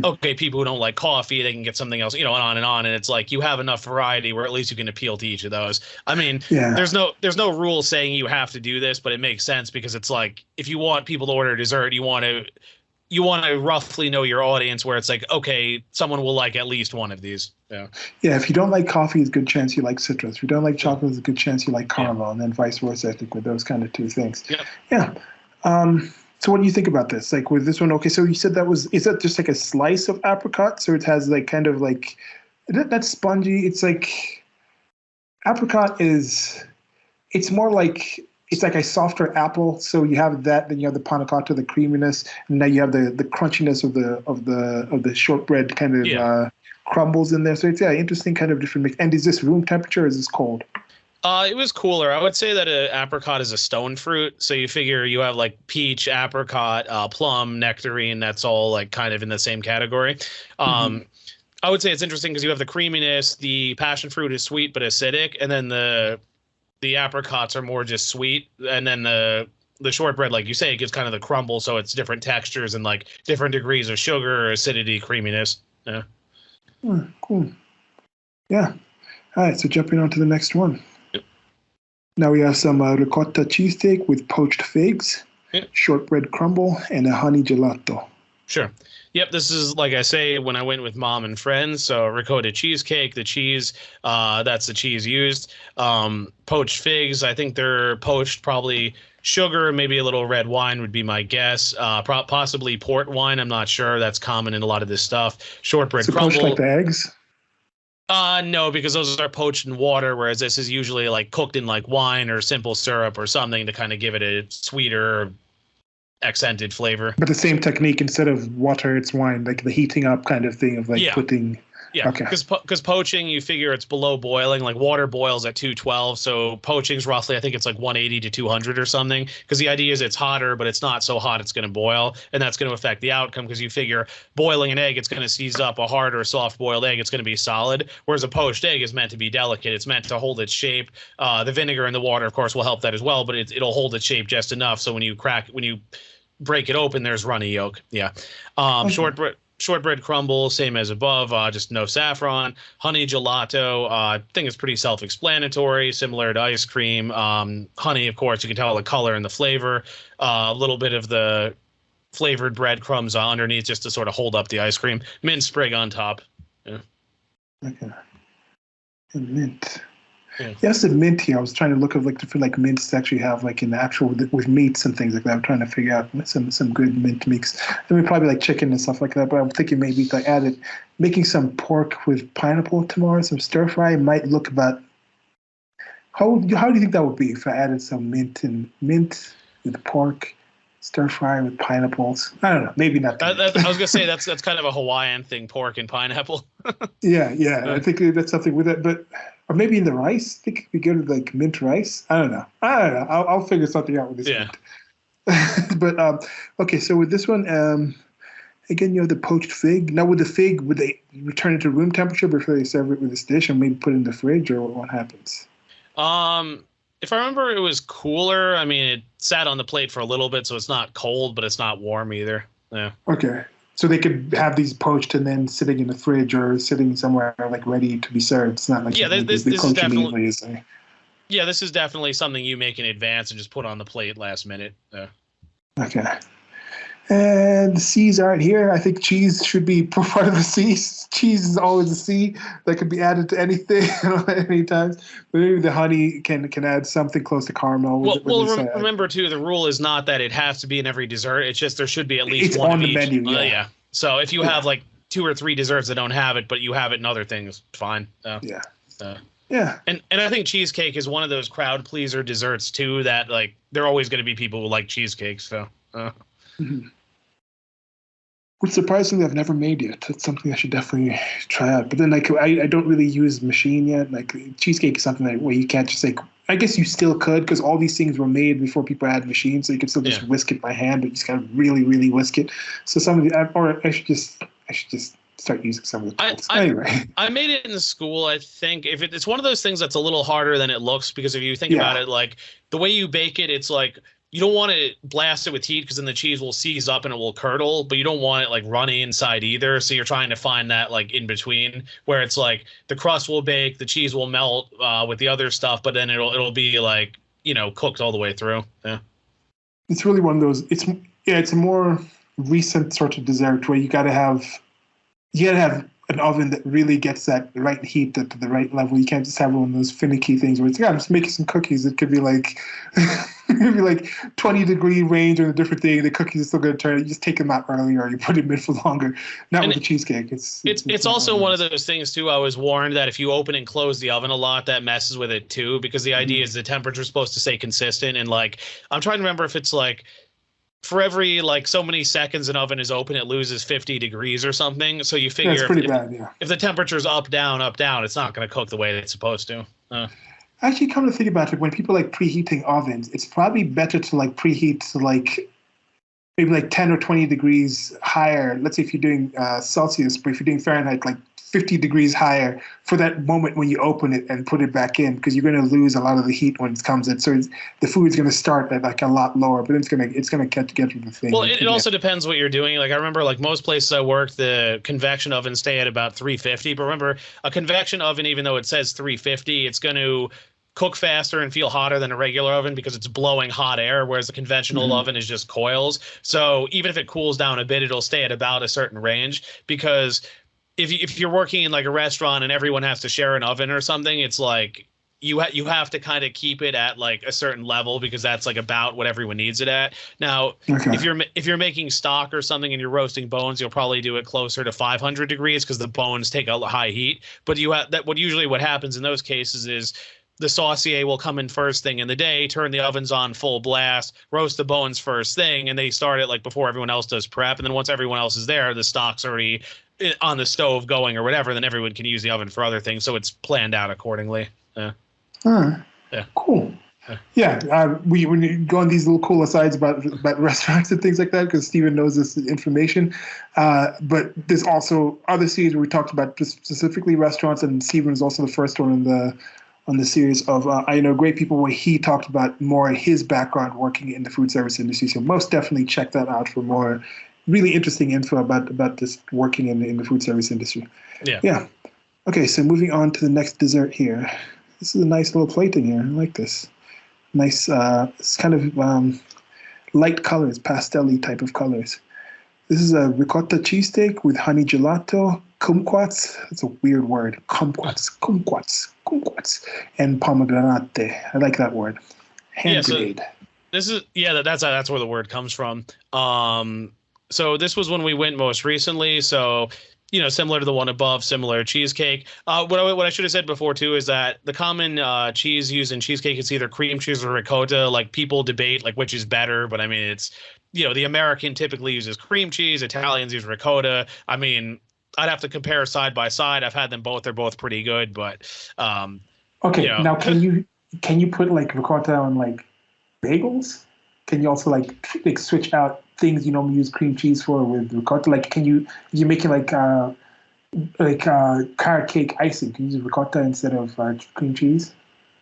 Speaker 2: okay, people who don't like coffee, they can get something else, and on and on. And it's like you have enough variety where at least you can appeal to each of those. I mean, there's no rule saying you have to do this, but it makes sense because it's like if you want people to order dessert, you want to roughly know your audience where it's like, okay, someone will like at least one of these. Yeah. Yeah.
Speaker 1: If you don't like coffee, it's a good chance you like citrus. If you don't like chocolate, it's a good chance you like caramel, and then vice versa, I think, with those kind of two things. Yeah. So what do you think about this? Like with this one, okay, so you said is that just like a slice of apricot? So it has like kind of like, that's spongy. It's like, apricot it's more like, it's like a softer apple. So you have that, then you have the panna cotta, the creaminess, and now you have the crunchiness of the shortbread kind of crumbles in there. So it's interesting kind of different mix. And is this room temperature or is this cold?
Speaker 2: It was cooler. I would say that an apricot is a stone fruit. So you figure you have like peach, apricot, plum, nectarine. That's all like kind of in the same category. I would say it's interesting because you have the creaminess. The passion fruit is sweet but acidic, and then the apricots are more just sweet, and then the shortbread, like you say, it gives kind of the crumble, so it's different textures and like different degrees of sugar, acidity, creaminess. Yeah.
Speaker 1: Cool. Yeah. All right. So jumping on to the next one.
Speaker 2: Yep.
Speaker 1: Now we have some ricotta cheesecake with poached figs, shortbread crumble, and a honey gelato.
Speaker 2: Sure. Yep, this is, like I say, when I went with mom and friends. So ricotta cheesecake, the cheese, that's the cheese used. Poached figs, I think they're poached probably sugar, maybe a little red wine would be my guess. Possibly port wine, I'm not sure. That's common in a lot of this stuff. Shortbread crumble.
Speaker 1: Poached like the eggs?
Speaker 2: No, because those are poached in water, whereas this is usually like cooked in like wine or simple syrup or something to kind of give it a sweeter, accented flavor.
Speaker 1: But the same technique, instead of water, it's wine, like the heating up kind of thing of like putting.
Speaker 2: Yeah, because poaching, you figure it's below boiling. Like water boils at 212, so poaching's roughly, I think it's like 180 to 200 or something. Because the idea is it's hotter, but it's not so hot it's going to boil, and that's going to affect the outcome. Because you figure boiling an egg, it's going to seize up. A hard or soft boiled egg, it's going to be solid. Whereas a poached egg is meant to be delicate. It's meant to hold its shape. The vinegar and the water, of course, will help that as well, but it'll hold its shape just enough. So when you break it open, there's runny yolk. Yeah. Shortbread crumble, same as above, just no saffron. Honey gelato, I think it's pretty self-explanatory, similar to ice cream. Honey, of course, you can tell the color and the flavor. A little bit of the flavored breadcrumbs underneath just to sort of hold up the ice cream. Mint sprig on top. Yeah.
Speaker 1: Okay. And mint. Yeah. Yes, the mint here. I was trying to look at like different like mints to actually have like in the actual with meats and things like that. I'm trying to figure out some good mint mix. I mean, probably like chicken and stuff like that. But I'm thinking maybe like making some pork with pineapple tomorrow, some stir fry might look about. How do you think that would be if I added some mint with pork, Stir fry with pineapples. I don't know. Maybe not.
Speaker 2: I was gonna say that's kind of a Hawaiian thing, pork and pineapple.
Speaker 1: Yeah. I think that's something with it, but or maybe in the rice. I think it could be good with like mint rice. I don't know. I'll figure something out with this one. But okay, so with this one, again, you have the poached fig. Now with the fig, would they return it to room temperature before they serve it with this dish, and maybe put it in the fridge, or what happens?
Speaker 2: If I remember, it was cooler. I mean, it sat on the plate for a little bit, so it's not cold, but it's not warm either. Yeah.
Speaker 1: Okay. So they could have these poached and then sitting in the fridge or sitting somewhere like ready to be served. It's not like
Speaker 2: this is definitely this is definitely something you make in advance and just put on the plate last minute. Yeah. Okay.
Speaker 1: And the C's aren't here. I think cheese should be part of the C. Cheese is always a C that could be added to anything at any time. But maybe the honey can add something close to caramel.
Speaker 2: Remember too, the rule is not that it has to be in every dessert. It's just there should be at least one
Speaker 1: on
Speaker 2: of
Speaker 1: the
Speaker 2: each.
Speaker 1: menu.
Speaker 2: Yeah. So if you have like 2 or 3 desserts that don't have it, but you have it in other things, fine.
Speaker 1: Yeah.
Speaker 2: And I think cheesecake is one of those crowd pleaser desserts too. That like there are always going to be people who like cheesecake. So.
Speaker 1: Mm-hmm. Which surprisingly I've never made yet. That's something I should definitely try out. But then like I don't really use machine yet. Like cheesecake is something where you can't just like, I guess you still could because all these things were made before people had machines, so you could still just whisk it by hand, but you just gotta really, really whisk it. So some of the I should just start using some of the tools. Anyway.
Speaker 2: I made it in school. I think if it's one of those things that's a little harder than it looks, because if you think about it, like the way you bake it, it's like you don't want to blast it with heat because then the cheese will seize up and it will curdle, but you don't want it like runny inside either. So you're trying to find that like in between where it's like the crust will bake, the cheese will melt with the other stuff, but then it'll be like, cooked all the way through. Yeah.
Speaker 1: It's really one of those, it's a more recent sort of dessert where you gotta have an oven that really gets that right heat to the right level. You can't just have one of those finicky things where it's, I'm just making some cookies. It could be like, 20-degree range or a different thing. The cookies are still going to turn. You just take them out earlier or you put them in for longer. Not with the cheesecake.
Speaker 2: It's also one of those things too. I was warned that if you open and close the oven a lot, that messes with it too, because the idea is the temperature is supposed to stay consistent. And like, I'm trying to remember if it's like, for every like so many seconds an oven is open, it loses 50 degrees or something. So you figure if the temperature's up, down, it's not going to cook the way it's supposed to.
Speaker 1: Actually, come to think about it, when people like preheating ovens, it's probably better to like preheat to like maybe like 10 or 20 degrees higher. Let's say if you're doing Celsius, but if you're doing Fahrenheit, like 50 degrees higher for that moment when you open it and put it back in, because you're going to lose a lot of the heat when it comes in. So the food's going to start at like a lot lower, but it's going to get together with the thing.
Speaker 2: Well, it also depends what you're doing. Like I remember, like most places I worked, the convection ovens stay at about 350. But remember, a convection oven, even though it says 350, it's going to cook faster and feel hotter than a regular oven because it's blowing hot air, whereas the conventional oven is just coils. So even if it cools down a bit, it'll stay at about a certain range, because if you're working in like a restaurant and everyone has to share an oven or something, it's like you have to kind of keep it at like a certain level because that's like about what everyone needs it at. Now, if you're making stock or something and you're roasting bones, you'll probably do it closer to 500 degrees because the bones take a high heat. But what happens in those cases is the saucier will come in first thing in the day, turn the ovens on full blast, roast the bones first thing, and they start it like before everyone else does prep. And then once everyone else is there, the stock's already on the stove going or whatever, then everyone can use the oven for other things. So it's planned out accordingly. Yeah.
Speaker 1: Cool. We go on these little cool asides about restaurants and things like that because Stephen knows this information. But there's also other series where we talked about specifically restaurants, and Stephen was also the first one on the series of I Know Great People, where he talked about more his background working in the food service industry. So most definitely check that out for more really interesting info about this working in the food service industry. Yeah. Okay, so moving on to the next dessert here. This is a nice little plating here. I like this. Nice, it's kind of light colors, pastel-y type of colors. This is a ricotta cheesesteak with honey gelato, kumquats. That's a weird word. Kumquats, and pomegranate. I like that word. Hand grenade.
Speaker 2: So that's where the word comes from. So this was when we went most recently. So, similar to the one above, similar cheesecake. What I should have said before too is that the common cheese used in cheesecake is either cream cheese or ricotta. Like people debate like which is better, but I mean the American typically uses cream cheese. Italians use ricotta. I mean, I'd have to compare side by side. I've had them both. They're both pretty good, but
Speaker 1: Okay, now can you put like ricotta on like bagels? Can you also like switch out things you normally use cream cheese for with ricotta? Like, you're making like carrot cake icing? Can you use ricotta instead of cream cheese?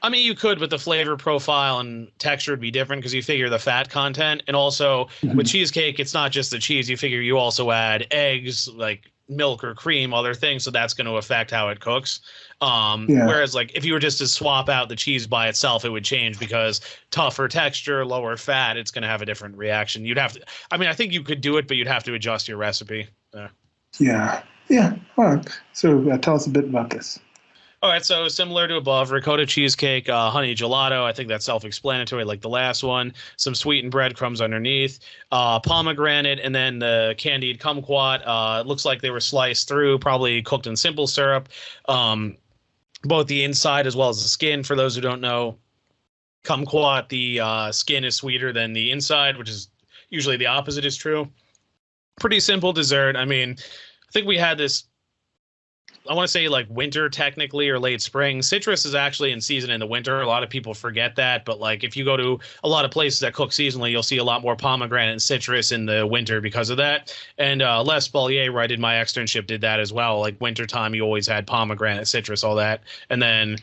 Speaker 2: I mean, you could, but the flavor profile and texture would be different because you figure the fat content, and also with cheesecake, it's not just the cheese. You figure you also add eggs, like milk or cream, other things, so that's going to affect how it cooks. Whereas, like, if you were just to swap out the cheese by itself, it would change because tougher texture, lower fat, it's going to have a different reaction. You'd have to. I mean, I think you could do it, but you'd have to adjust your recipe.
Speaker 1: Yeah. All right. So tell us a bit about this.
Speaker 2: All right, so similar to above, ricotta cheesecake, honey gelato. I think that's self-explanatory, like the last one. Some sweetened breadcrumbs underneath, pomegranate, and then the candied kumquat. Looks like they were sliced through, probably cooked in simple syrup. Both the inside as well as the skin. For those who don't know, kumquat, the skin is sweeter than the inside, which is usually the opposite is true. Pretty simple dessert. I mean, I think we had this, I want to say like winter technically or late spring. Citrus is actually in season in the winter. A lot of people forget that, but like if you go to a lot of places that cook seasonally, you'll see a lot more pomegranate and citrus in the winter because of that. And Les Spalier, where I did my externship, did that as well. Like wintertime, you always had pomegranate, citrus, all that. And then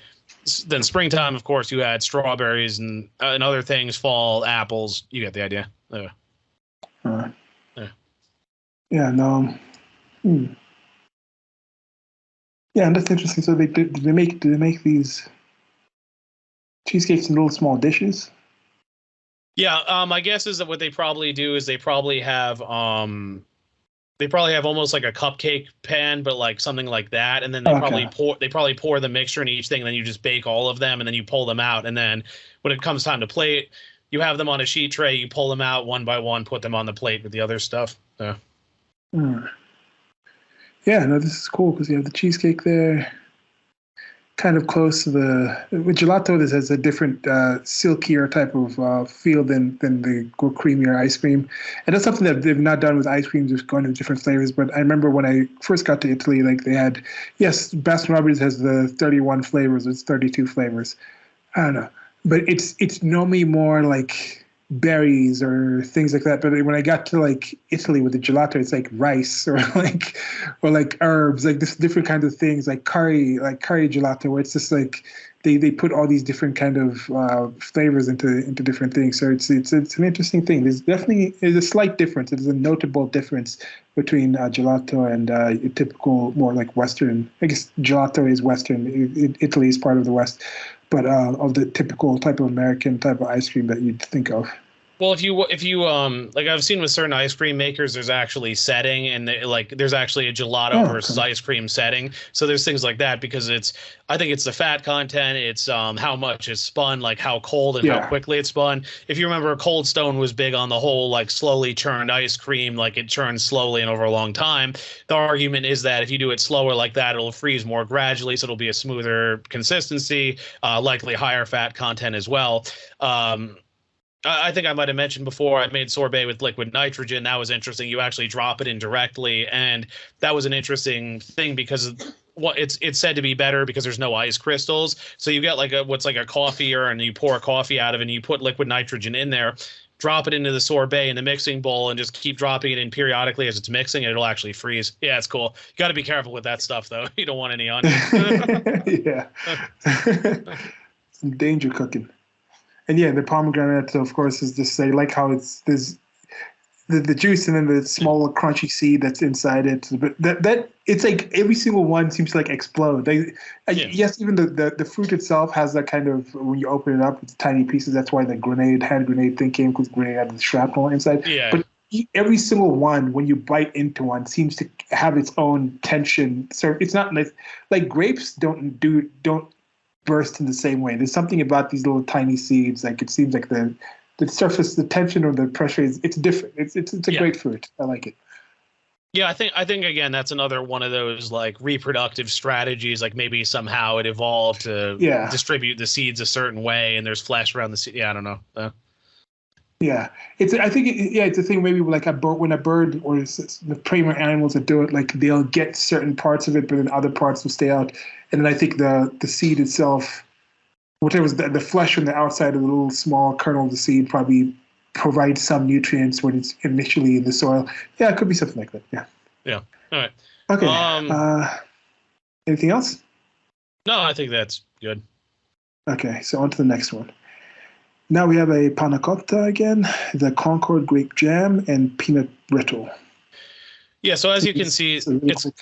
Speaker 2: springtime, of course, you had strawberries and other things, fall, apples. You get the idea.
Speaker 1: Yeah, no. Yeah, and that's interesting. So do they make these cheesecakes in little small dishes?
Speaker 2: Yeah, my guess is that what they probably do is they probably have almost like a cupcake pan, but like something like that, and then they probably pour the mixture in each thing, and then you just bake all of them, and then you pull them out, and then when it comes time to plate, you have them on a sheet tray, you pull them out one by one, put them on the plate with the other stuff. Yeah.
Speaker 1: Yeah, no, this is cool because you have the cheesecake there, kind of close to with gelato. This has a different silkier type of feel than the creamier ice cream, and that's something that they've not done with ice cream, just going to different flavors. But I remember when I first got to Italy, like they had, yes, Baskin-Robbins has the 31 flavors, it's 32 flavors. I don't know, but it's normally more like berries or things like that. But when I got to like Italy with the gelato, it's like rice or like herbs, like this different kinds of things, like curry gelato, where it's just like they put all these different kind of flavors into different things. So it's an interesting thing. There's definitely a slight difference. There's a notable difference between gelato and a typical more like Western. I guess gelato is Western. Italy is part of the West. But of the typical type of American type of ice cream that you'd think of.
Speaker 2: Well, if you like I've seen with certain ice cream makers, there's actually setting, and there's actually a gelato versus ice cream setting. So there's things like that because I think it's the fat content, it's how much it's spun, like how cold and how quickly it's spun. If you remember, Cold Stone was big on the whole like slowly churned ice cream, like it churns slowly and over a long time. The argument is that if you do it slower like that, it'll freeze more gradually, so it'll be a smoother consistency, likely higher fat content as well. I think I might have mentioned before I made sorbet with liquid nitrogen. That was interesting. You actually drop it in directly, and that was an interesting thing because it's said to be better because there's no ice crystals. So you get like what's like a coffee urn, and you pour coffee out of it, and you put liquid nitrogen in there, drop it into the sorbet in the mixing bowl, and just keep dropping it in periodically as it's mixing, and it'll actually freeze. Yeah, it's cool. You got to be careful with that stuff, though. You don't want any on it.
Speaker 1: Yeah. Some danger cooking. And yeah, the pomegranate, of course, is just like how there's the juice and then the small crunchy seed that's inside it. But that it's like every single one seems to like explode. Yes, even the fruit itself has that kind of, when you open it up, it's tiny pieces. That's why the hand grenade thing came, because grenade had the shrapnel inside.
Speaker 2: Yeah.
Speaker 1: But every single one, when you bite into one, seems to have its own tension. So it's not like grapes don't burst in the same way. There's something about these little tiny seeds. Like it seems like the surface, the tension or the pressure it's different. It's a great fruit. I like it.
Speaker 2: Yeah, I think again that's another one of those like reproductive strategies. Like maybe somehow it evolved to distribute the seeds a certain way, and there's flesh around the seed. Yeah, I don't know.
Speaker 1: Yeah, it's. I think. Yeah, it's a thing. Maybe like a bird, when a bird or the prey animals that do it, like they'll get certain parts of it, but then other parts will stay out. And then I think the seed itself, whatever's the flesh on the outside of the little small kernel of the seed, probably provides some nutrients when it's initially in the soil. Yeah, it could be something like that. Yeah.
Speaker 2: Yeah. All right.
Speaker 1: Okay. Anything else?
Speaker 2: No, I think that's good.
Speaker 1: Okay, so on to the next one. Now we have a panna cotta again, the Concord grape jam, and peanut brittle.
Speaker 2: Yeah, so as you can see,
Speaker 1: it's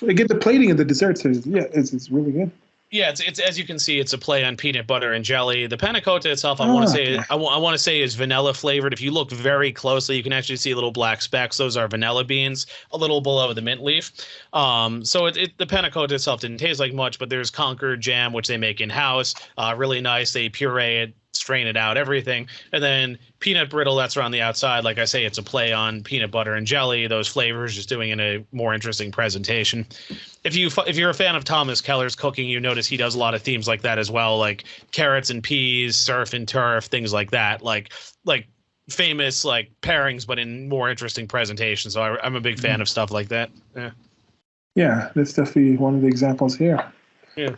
Speaker 1: again the plating of the desserts is it's really good.
Speaker 2: Yeah, it's as you can see, it's a play on peanut butter and jelly. The panna cotta itself, I want to say is vanilla flavored. If you look very closely, you can actually see little black specks. Those are vanilla beans, a little below the mint leaf. So the panna cotta itself didn't taste like much, but there's Concord jam, which they make in house. Really nice. They puree it, strain it out, everything. And then peanut brittle, that's around the outside. Like I say, it's a play on peanut butter and jelly, those flavors, just doing it in a more interesting presentation. If you're a fan of Thomas Keller's cooking, you notice he does a lot of themes like that as well, like carrots and peas, surf and turf, things like that, like famous like pairings, but in more interesting presentations. So I'm a big fan of stuff like that.
Speaker 1: Yeah, that's definitely one of the examples here.
Speaker 2: Yeah.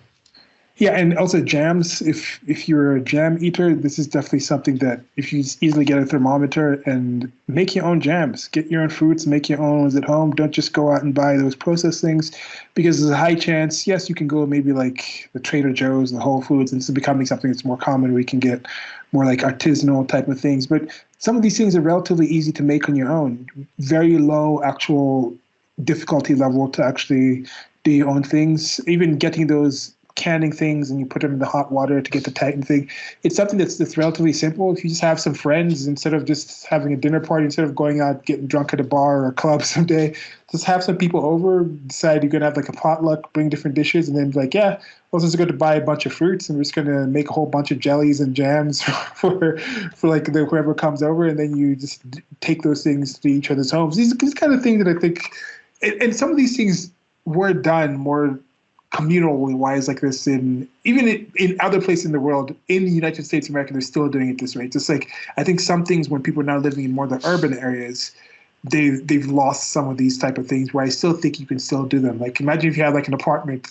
Speaker 1: Yeah, and also jams. If you're a jam eater, this is definitely something that if you easily get a thermometer and make your own jams, get your own fruits, make your own ones at home. Don't just go out and buy those processed things, because there's a high chance. Yes, you can go maybe like the Trader Joe's, the Whole Foods, and this is becoming something that's more common. We can get more like artisanal type of things, but some of these things are relatively easy to make on your own. Very low actual difficulty level to actually do your own things. Even getting those canning things and you put them in the hot water to get the tighten thing. It's something that's relatively simple. If you just have some friends, instead of just having a dinner party, instead of going out getting drunk at a bar or a club someday, just have some people over, decide you're going to have like a potluck, bring different dishes, and then like, yeah, we're just going to buy a bunch of fruits and we're just going to make a whole bunch of jellies and jams for like whoever comes over, and then you just take those things to each other's homes. These kind of things that I think, and some of these things were done more communal wise like this in other places in the world. In the United States of America, they're still doing it this way. Just like I think some things, when people are now living in more of the urban areas, they've lost some of these type of things, where I still think you can still do them. Like imagine if you had like an apartment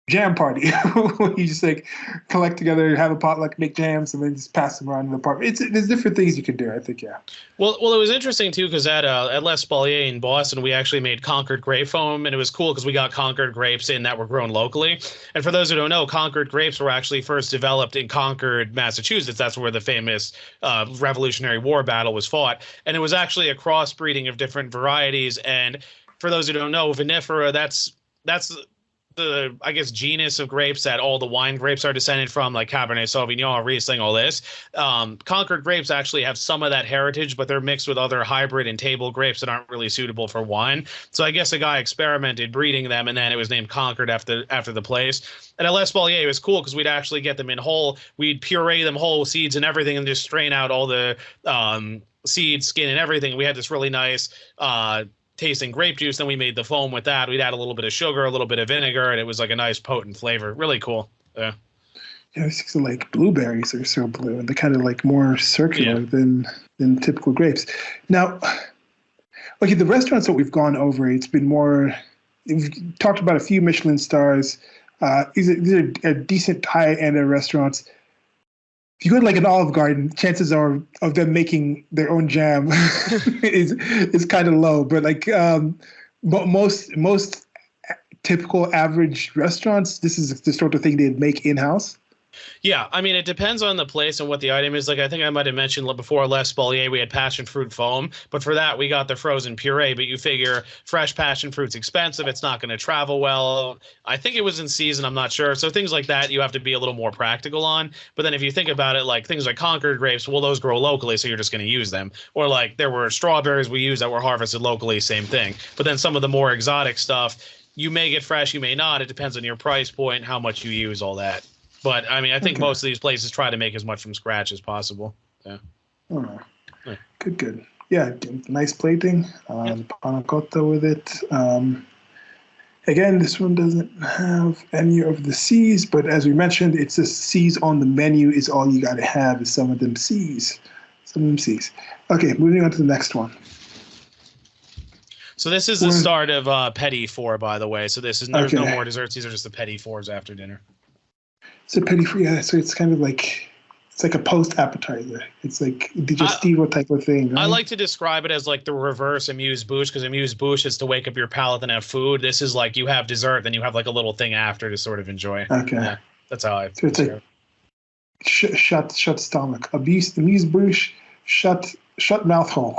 Speaker 1: jam party where you just like collect together, have a potluck, make jams, and then just pass them around in the apartment. There's different things you can do, I think. Yeah.
Speaker 2: Well, it was interesting too, because at Les Spalier in Boston, we actually made Concord grape foam, and it was cool because we got Concord grapes in that were grown locally. And for those who don't know, Concord grapes were actually first developed in Concord, Massachusetts. That's where the famous Revolutionary War battle was fought, and it was actually a crossbreeding of different varieties. And for those who don't know, vinifera, that's the, I guess, genus of grapes that all the wine grapes are descended from, like Cabernet Sauvignon, Riesling, all this. Concord grapes actually have some of that heritage, but they're mixed with other hybrid and table grapes that aren't really suitable for wine. So I guess a guy experimented breeding them, and then it was named Concord after the place. And at Les Spalier, it was cool because we'd actually get them in whole. We'd puree them whole, seeds and everything, and just strain out all the seed, skin, and everything. We had this really nice tasting grape juice. Then we made the foam with that. We'd add a little bit of sugar, a little bit of vinegar, and it was like a nice potent flavor. Really cool. Yeah.
Speaker 1: Yeah, it's like blueberries are so blue, and they're kind of like more circular than typical grapes. Now, okay, the restaurants that we've gone over, it's been more. We've talked about a few Michelin stars. These are decent high-end restaurants. If you go to like an Olive Garden, chances are of them making their own jam is kind of low. But like most typical average restaurants, this is the sort of thing they'd make in-house.
Speaker 2: Yeah, I mean, it depends on the place and what the item is. Like, I think I might have mentioned before Les Spalier, we had passion fruit foam, but for that, we got the frozen puree. But you figure fresh passion fruit's expensive. It's not going to travel well. I think it was in season. I'm not sure. So things like that, you have to be a little more practical on. But then if you think about it, like things like Concord grapes, well, those grow locally, so you're just going to use them. Or like there were strawberries we used that were harvested locally, same thing. But then some of the more exotic stuff, you may get fresh, you may not. It depends on your price point, how much you use, all that. But, I mean, I think most of these places try to make as much from scratch as possible. Yeah.
Speaker 1: Oh, good. Yeah, nice plating. Panna cotta with it. Again, this one doesn't have any of the C's, but as we mentioned, it's the C's on the menu is all you got to have is some of them C's. Some of them C's. Okay, moving on to the next one.
Speaker 2: So this is the start of petit four, by the way. So there's no more desserts. These are just the petit fours after dinner.
Speaker 1: So petit four, yeah. So it's kind of like it's like a post appetizer. It's like digestivo type of thing. Right?
Speaker 2: I like to describe it as like the reverse amuse bouche, because amuse bouche is to wake up your palate and have food. This is like you have dessert, then you have like a little thing after to sort of enjoy.
Speaker 1: Okay,
Speaker 2: yeah, that's how I.
Speaker 1: So it's like shut stomach, amuse bouche, shut mouth hole,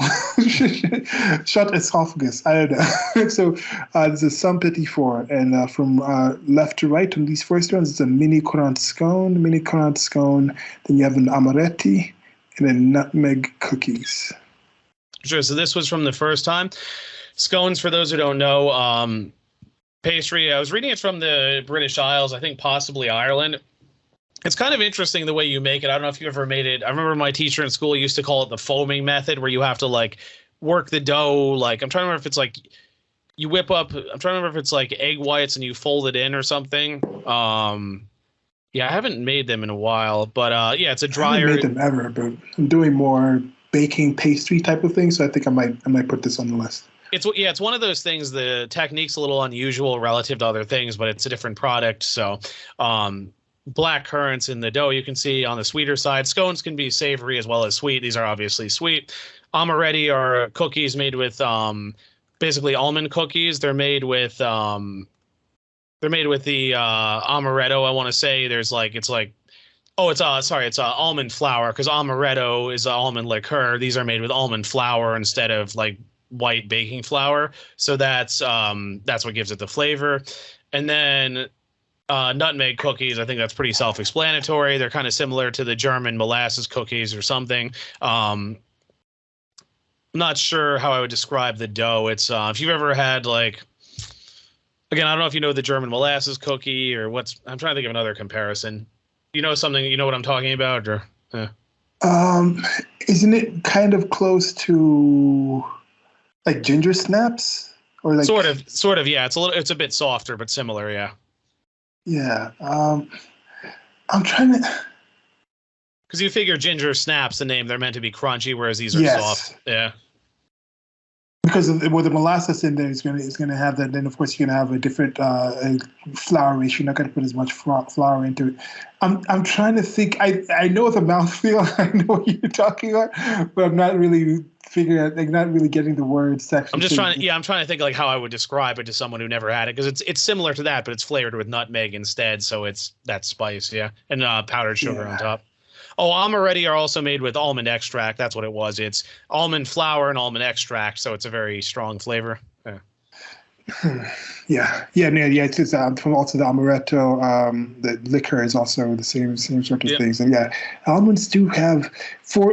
Speaker 1: shut esophagus. I don't know. So this is some petit four, and from left to right on these first ones, it's a mini currant scone. Then you have an amaretti, and then nutmeg cookies.
Speaker 2: Sure. So this was from the first time. Scones, for those who don't know, pastry. I was reading it from the British Isles, I think possibly Ireland. It's kind of interesting the way you make it. I don't know if you ever made it. I remember my teacher in school used to call it the foaming method, where you have to like work the dough. Like I'm trying to remember if it's like you whip up. I'm trying to remember if it's like egg whites and you fold it in or something. Yeah, I haven't made them in a while, but yeah, it's a drier.
Speaker 1: I haven't made them ever, but I'm doing more baking pastry type of thing, so I think I might put this on the list.
Speaker 2: It's one of those things. The technique's a little unusual relative to other things, but it's a different product. So, black currants in the dough, you can see on the sweeter side. Scones can be savory as well as sweet. These are obviously sweet. Amaretti are cookies made with basically almond cookies. They're made with the amaretto. I want to say it's almond flour, because amaretto is almond liqueur. These are made with almond flour instead of like white baking flour. So that's what gives it the flavor. And then nutmeg cookies, I think that's pretty self-explanatory. They're kind of similar to the German molasses cookies or something. I'm not sure how I would describe the dough. It's if you've ever had like, again, I don't know if you know the German molasses cookie or I'm trying to think of another comparison. You know what I'm talking about, or?
Speaker 1: Isn't it kind of close to like ginger snaps, or like
Speaker 2: sort of, yeah. It's a bit softer, but similar, yeah.
Speaker 1: Yeah, I'm trying to.
Speaker 2: Because you figure ginger snaps, the name, they're meant to be crunchy, whereas these are soft. Yeah.
Speaker 1: Because with the molasses in there, it's gonna have that. Then of course you're gonna have a different flour ratio. You're not gonna put as much flour into it. I'm trying to think. I know the mouthfeel. I know what you're talking about, but I'm not really figuring out. Like, not really getting the words.
Speaker 2: I'm trying to think like how I would describe it to someone who never had it, because it's similar to that, but it's flavored with nutmeg instead. So it's that spice, yeah, and powdered sugar on top. Oh, amaretti are also made with almond extract. That's what it was. It's almond flour and almond extract, so it's a very strong flavor.
Speaker 1: Yeah. It's from also the amaretto. The liquor is also the same sort of things. And yeah, almonds do have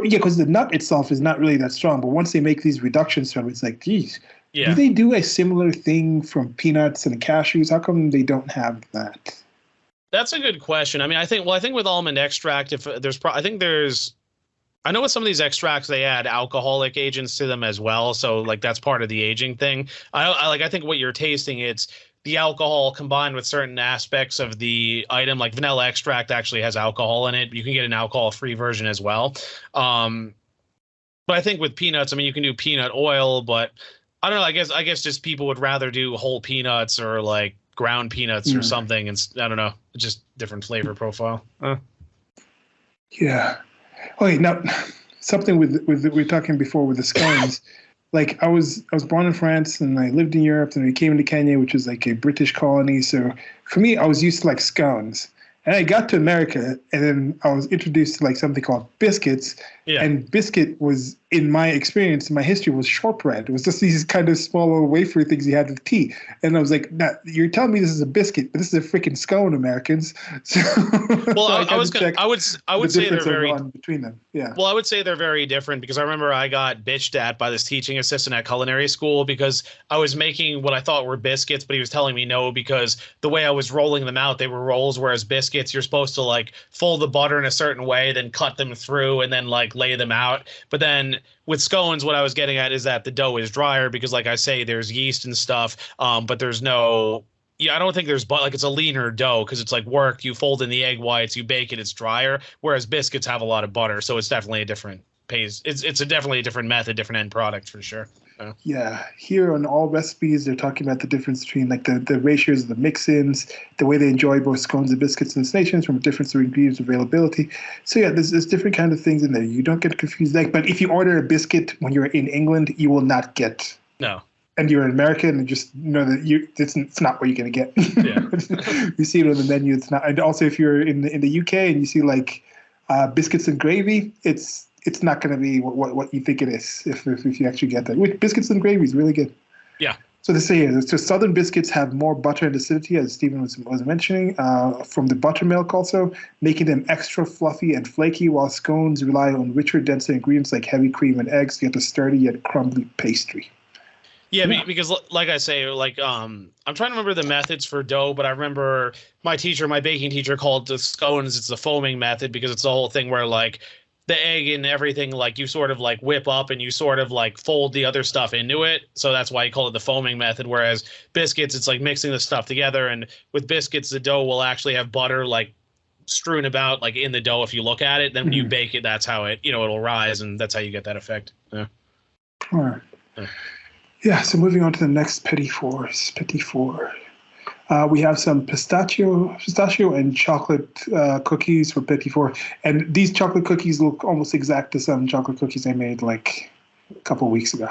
Speaker 1: because the nut itself is not really that strong. But once they make these reductions from it, it's like, geez, do they do a similar thing from peanuts and cashews? How come they don't have that?
Speaker 2: That's a good question. I mean, I think with almond extract, I know with some of these extracts, they add alcoholic agents to them as well. So like that's part of the aging thing. I think what you're tasting, it's the alcohol combined with certain aspects of the item. Like vanilla extract actually has alcohol in it. You can get an alcohol-free version as well. But I think with peanuts, I mean, you can do peanut oil, but I don't know. I guess just people would rather do whole peanuts or like ground peanuts or something, and I don't know, just different flavor profile.
Speaker 1: Yeah. Okay, now something with we were talking before with the scones. Like I was born in France and I lived in Europe, and we came to Kenya, which is like a British colony. So for me, I was used to like scones. And I got to America, and then I was introduced to like something called biscuits. Yeah. And biscuit was, in my experience, in my history, was shortbread. It was just these kind of small little wafer things you had with tea. And I was like, nah, you're telling me this is a biscuit, but this is a freaking scone, Americans. So,
Speaker 2: well, so I would say they're very
Speaker 1: between them. Yeah.
Speaker 2: Well, I would say they're very different, because I remember I got bitched at by this teaching assistant at culinary school because I was making what I thought were biscuits, but he was telling me no, because the way I was rolling them out, they were rolls, whereas biscuits, you're supposed to like fold the butter in a certain way, then cut them through and then like lay them out. But then with scones, what I was getting at is that the dough is drier because, like I say, there's yeast and stuff, but there's no I don't think there's like it's a leaner dough because it's like work. You fold in the egg whites, you bake it, it's drier, whereas biscuits have a lot of butter. So it's definitely a different pays. It's definitely a different method, different end product for sure.
Speaker 1: Yeah, here on all recipes, they're talking about the difference between like the ratios of the mix-ins, the way they enjoy both scones and biscuits in the nations, from difference of ingredients availability. So yeah, there's different kind of things in there. You don't get confused. Like, but if you order a biscuit when you're in England, you will not get.
Speaker 2: No.
Speaker 1: And you're an American, and just know that it's not what you're gonna get. Yeah. You see it on the menu. It's not. And also, if you're in the UK and you see like biscuits and gravy, it's not going to be what you think it is if you actually get that. With biscuits and gravy is really good.
Speaker 2: Yeah.
Speaker 1: So they say so southern biscuits have more butter and acidity, as Stephen was mentioning, from the buttermilk also, making them extra fluffy and flaky, while scones rely on richer, denser ingredients like heavy cream and eggs to get a sturdy yet crumbly pastry.
Speaker 2: Yeah, because like I say, like I'm trying to remember the methods for dough, but I remember my baking teacher called the scones, it's the foaming method, because it's the whole thing where like the egg and everything, like you sort of like whip up and you sort of like fold the other stuff into it. So that's why you call it the foaming method. Whereas biscuits, it's like mixing the stuff together. And with biscuits, the dough will actually have butter like strewn about like in the dough if you look at it. Then when you bake it, that's how it, it'll rise, and that's how you get that effect. Yeah.
Speaker 1: All right. Yeah, so moving on to the next petit four. We have some pistachio and chocolate cookies for petit four. And these chocolate cookies look almost exact to some chocolate cookies I made like a couple of weeks ago.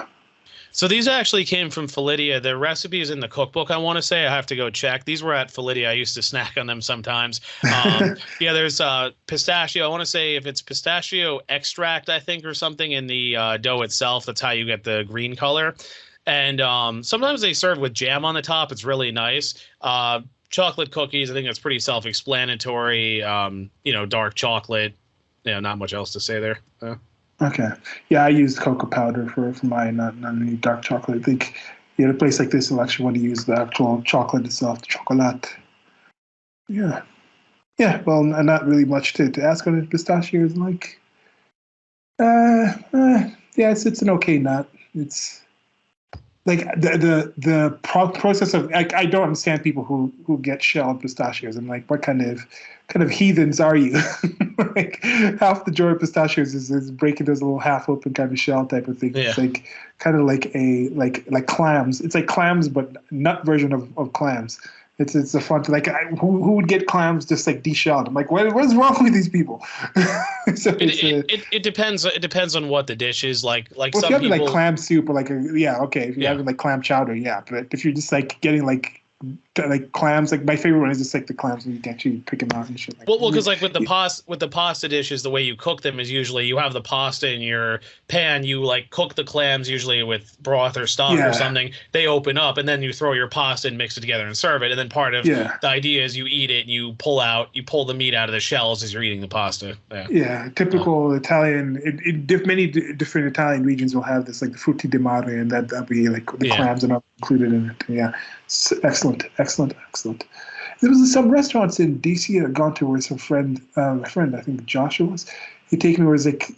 Speaker 2: So these actually came from Felidia. The recipe is in the cookbook, I want to say. I have to go check. These were at Felidia. I used to snack on them sometimes. Yeah, there's pistachio. I want to say if it's pistachio extract, I think, or something in the dough itself. That's how you get the green color. And sometimes they serve with jam on the top. It's really nice. Chocolate cookies, I think that's pretty self-explanatory. Dark chocolate. Not much else to say there.
Speaker 1: Okay. Yeah, I used cocoa powder for mine, not any dark chocolate. I think a place like this will actually want to use the actual chocolate itself, the chocolate. Yeah. Yeah, well, not really much to ask on it. Pistachio is like, yeah, it's an okay nut. It's like the process of I don't understand people who get shelled pistachios. I'm like, what kind of heathens are you? Like half the joy of pistachios is breaking those little half open kind of shell type of thing. Yeah. It's like kind of like like clams. It's like clams but nut version of clams. It's a fun like who would get clams just like deshelled? I'm like, what's wrong with these people? So
Speaker 2: it depends. It depends on what the dish is like. Like
Speaker 1: well,
Speaker 2: some
Speaker 1: if you have
Speaker 2: people,
Speaker 1: like clam soup or like if you're having like clam chowder, yeah. But if you're just like getting like clams, like my favorite one is just like the clams when you can actually pick them out and shit.
Speaker 2: Well, because like with the pasta dishes, the way you cook them is usually you have the pasta in your pan. You like cook the clams usually with broth or stock or something. They open up and then you throw your pasta and mix it together and serve it. And then part of the idea is you eat it and you pull the meat out of the shells as you're eating the pasta.
Speaker 1: Yeah, typical Italian. Many different Italian regions will have this like the frutti di mare, and that'll be like the clams are not included in it. Yeah. Excellent. There was some restaurants in DC I'd gone to where some friend, I think Joshua was, he'd taken me where it was like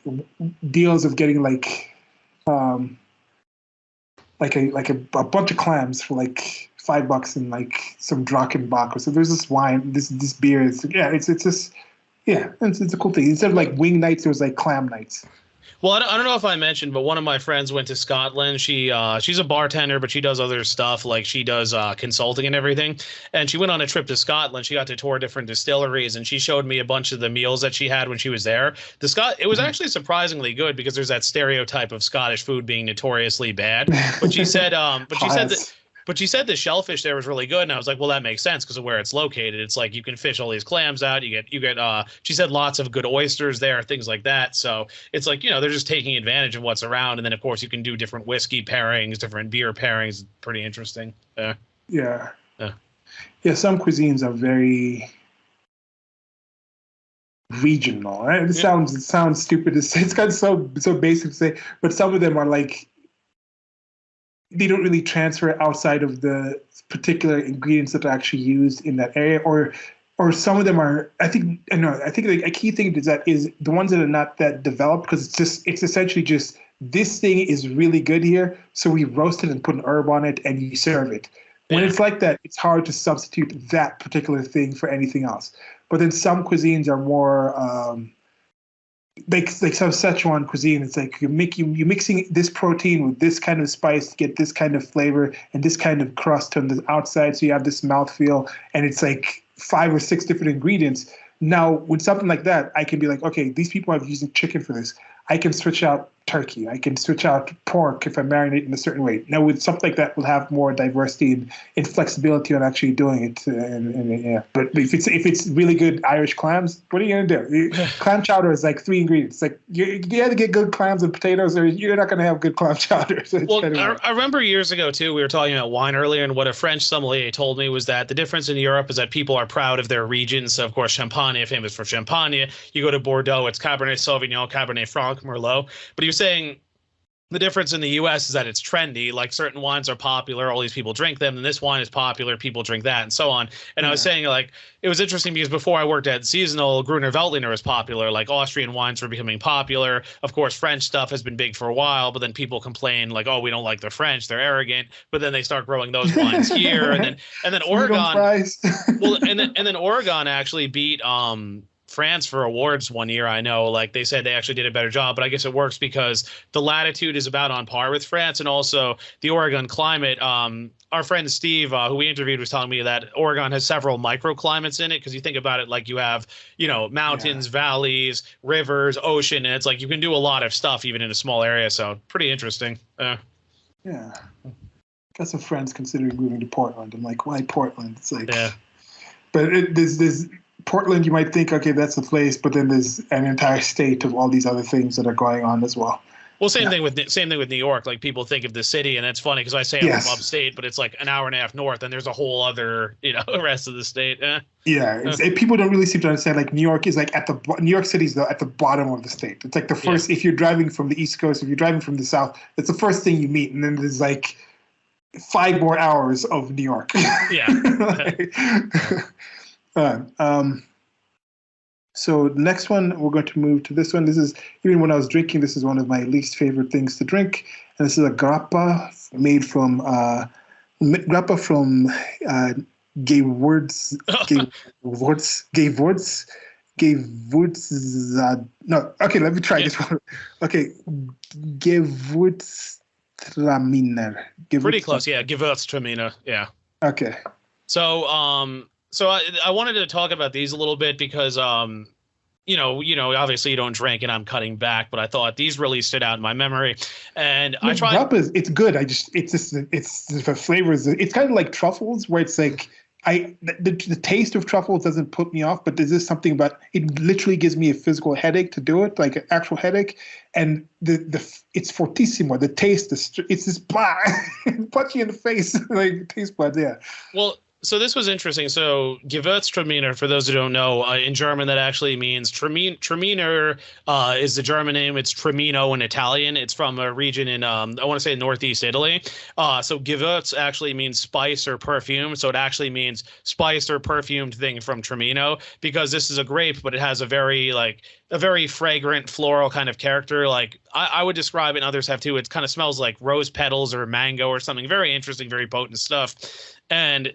Speaker 1: deals of getting like a bunch of clams for like $5 and like some Drachenbach or so. There's this wine, this beer. It's a cool thing. Instead of like wing nights, there was like clam nights.
Speaker 2: Well, I don't know if I mentioned, but one of my friends went to Scotland. She's a bartender, but she does other stuff, like she does consulting and everything. And she went on a trip to Scotland. She got to tour different distilleries, and she showed me a bunch of the meals that she had when she was there. It was actually surprisingly good because there's that stereotype of Scottish food being notoriously bad. But she said, But she said the shellfish there was really good, and I was like, well, that makes sense because of where it's located. It's like you can fish all these clams out. You get. She said lots of good oysters there, things like that. So it's like they're just taking advantage of what's around, and then of course you can do different whiskey pairings, different beer pairings. Pretty interesting.
Speaker 1: Yeah. Some cuisines are very regional. Right? It sounds stupid to say. It's kind of so basic to say, but some of them are like. They don't really transfer outside of the particular ingredients that are actually used in that area, or some of them are. I think like a key thing is the ones that are not that developed because it's essentially just this thing is really good here, so we roast it and put an herb on it and you serve it. When it's like that, it's hard to substitute that particular thing for anything else. But then some cuisines are more like some Szechuan cuisine. It's like you're mixing this protein with this kind of spice to get this kind of flavor and this kind of crust on the outside, so you have this mouthfeel, and it's like 5 or 6 different ingredients. Now, with something like that, I can be like, okay, these people are using chicken for this. I can switch out turkey. I can switch out pork if I marinate in a certain way. Now, with something like that, we'll have more diversity and flexibility on actually doing it. Yeah. But if it's really good Irish clams, what are you gonna do? Clam chowder is like 3 ingredients. Like you either get good clams and potatoes, or you're not gonna have good clam chowder. So
Speaker 2: well, I remember years ago too. We were talking about wine earlier, and what a French sommelier told me was that the difference in Europe is that people are proud of their regions. So, of course, Champagne, famous for Champagne. You go to Bordeaux, it's Cabernet Sauvignon, Cabernet Franc, Merlot. But he was saying the difference in the U.S. is that it's trendy. Like certain wines are popular, all these people drink them, and this wine is popular, people drink that, and so on. And I was saying, like, it was interesting because before I worked at Seasonal, Gruner Veltliner was popular. Like Austrian wines were becoming popular. Of course, French stuff has been big for a while, but then people complain like, oh, we don't like the French, they're arrogant. But then they start growing those wines here, and then Oregon. Well, and then Oregon actually beat France for awards one year. I know, like they said they actually did a better job, but I guess it works because the latitude is about on par with France, and also the Oregon climate. Our friend Steve, who we interviewed, was telling me that Oregon has several microclimates in it, because you think about it, like you have, mountains, valleys, rivers, ocean, and it's like you can do a lot of stuff even in a small area. So pretty interesting.
Speaker 1: Yeah. Got some friends considering moving to Portland. I'm like, why Portland? It's like, yeah. But there's Portland, you might think, okay, that's the place, but then there's an entire state of all these other things that are going on as well.
Speaker 2: Well, same thing with New York. Like people think of the city, and it's funny because I say I'm from upstate, but it's like an hour and a half north, and there's a whole other, rest of the state.
Speaker 1: People don't really seem to understand. Like New York is like New York City is at the bottom of the state. It's like the first. If you're driving from the East Coast, if you're driving from the South, it's the first thing you meet, and then there's like 5 more hours of New York. So the next one, we're going to move to this one. This is, even when I was drinking, this is one of my least favorite things to drink. And this is a grappa made from let me try this one. Okay, gewürztraminer.
Speaker 2: Pretty close, gewürztraminer, yeah.
Speaker 1: Okay.
Speaker 2: So, I wanted to talk about these a little bit because, obviously you don't drink, and I'm cutting back, but I thought these really stood out in my memory, and I tried.
Speaker 1: Grappa it's good. It's the flavors. It's kind of like truffles, where it's like the taste of truffles doesn't put me off, but there's just something about it. Literally gives me a physical headache to do it, like an actual headache, and it's fortissimo. The taste, it's this blah, punch you in the face, like taste buds. Yeah.
Speaker 2: Well. So this was interesting. So gewürztraminer, for those who don't know, in German that actually means Traminer is the German name. It's Tramino in Italian. It's from a region in I want to say northeast Italy. So gewürz actually means spice or perfume. So it actually means spiced or perfumed thing from Tramino, because this is a grape, but it has a very fragrant floral kind of character. Like I would describe it, and others have too. It kind of smells like rose petals or mango or something. Very interesting, very potent stuff. And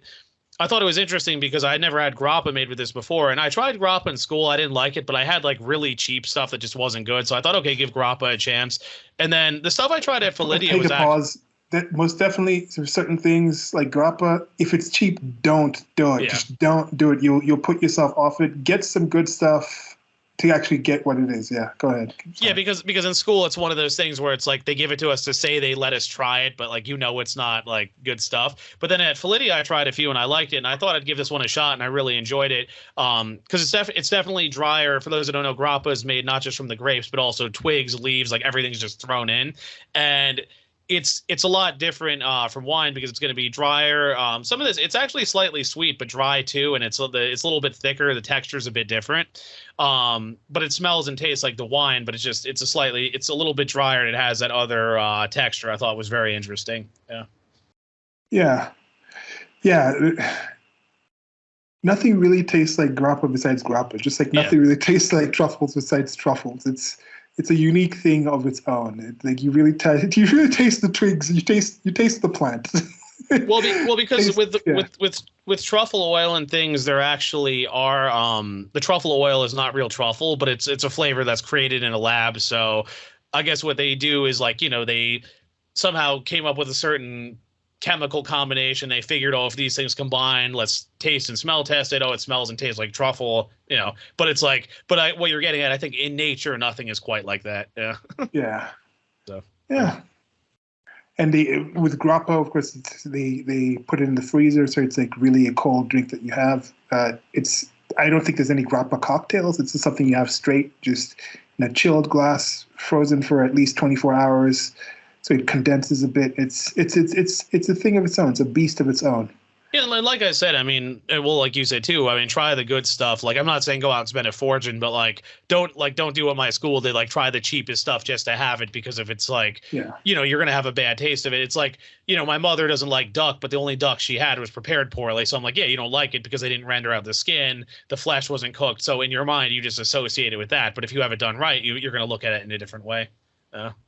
Speaker 2: I thought it was interesting because I had never had grappa made with this before, and I tried grappa in school. I didn't like it, but I had like really cheap stuff that just wasn't good. So I thought, okay, give grappa a chance. And then the stuff I tried at Felidia was
Speaker 1: pause. That most definitely, there's certain things like grappa. If it's cheap, don't do it. Yeah. Just don't do it. You'll put yourself off it. Get some good stuff to actually get what it is. Yeah, go ahead.
Speaker 2: Yeah, because in school it's one of those things where it's like they give it to us to say they let us try it, but like it's not like good stuff. But then at Felidia I tried a few and I liked it, and I thought I'd give this one a shot, and I really enjoyed it. Because it's definitely drier. For those that don't know, grappa is made not just from the grapes, but also twigs, leaves, like everything's just thrown in, and it's a lot different from wine because it's going to be drier. Some of this, it's actually slightly sweet, but dry too, and it's a little bit thicker. The texture's a bit different, but it smells and tastes like the wine. But it's a little bit drier, and it has that other texture. I thought was very interesting.
Speaker 1: Yeah. Nothing really tastes like grappa besides grappa. Just like nothing really tastes like truffles besides truffles. It's a unique thing of its own. Like you really taste the twigs. You taste the plant.
Speaker 2: Because with
Speaker 1: Yeah.
Speaker 2: with truffle oil and things, there actually are the truffle oil is not real truffle, but it's a flavor that's created in a lab. So I guess what they do is like, they somehow came up with a certain chemical combination. They figured, oh, if these things combine, let's taste and smell test it. Oh, it smells and tastes like truffle, But it's like, what you're getting at, I think in nature, nothing is quite like that. Yeah.
Speaker 1: Yeah.
Speaker 2: So
Speaker 1: Yeah. And with grappa, of course, they put it in the freezer, so it's like really a cold drink that you have. I don't think there's any grappa cocktails. It's just something you have straight, just in a chilled glass, frozen for at least 24 hours, so it condenses a bit. It's a thing of its own. It's a beast of its own.
Speaker 2: Yeah, like I said, I mean, well, like you said too, I mean, try the good stuff. Like, I'm not saying go out and spend a fortune, but don't do what my school did, like try the cheapest stuff just to have it, because if it's like, you're gonna have a bad taste of it. It's like, my mother doesn't like duck, but the only duck she had was prepared poorly. So I'm like, yeah, you don't like it because they didn't render out the skin, the flesh wasn't cooked. So in your mind, you just associate it with that. But if you have it done right, you're gonna look at it in a different way.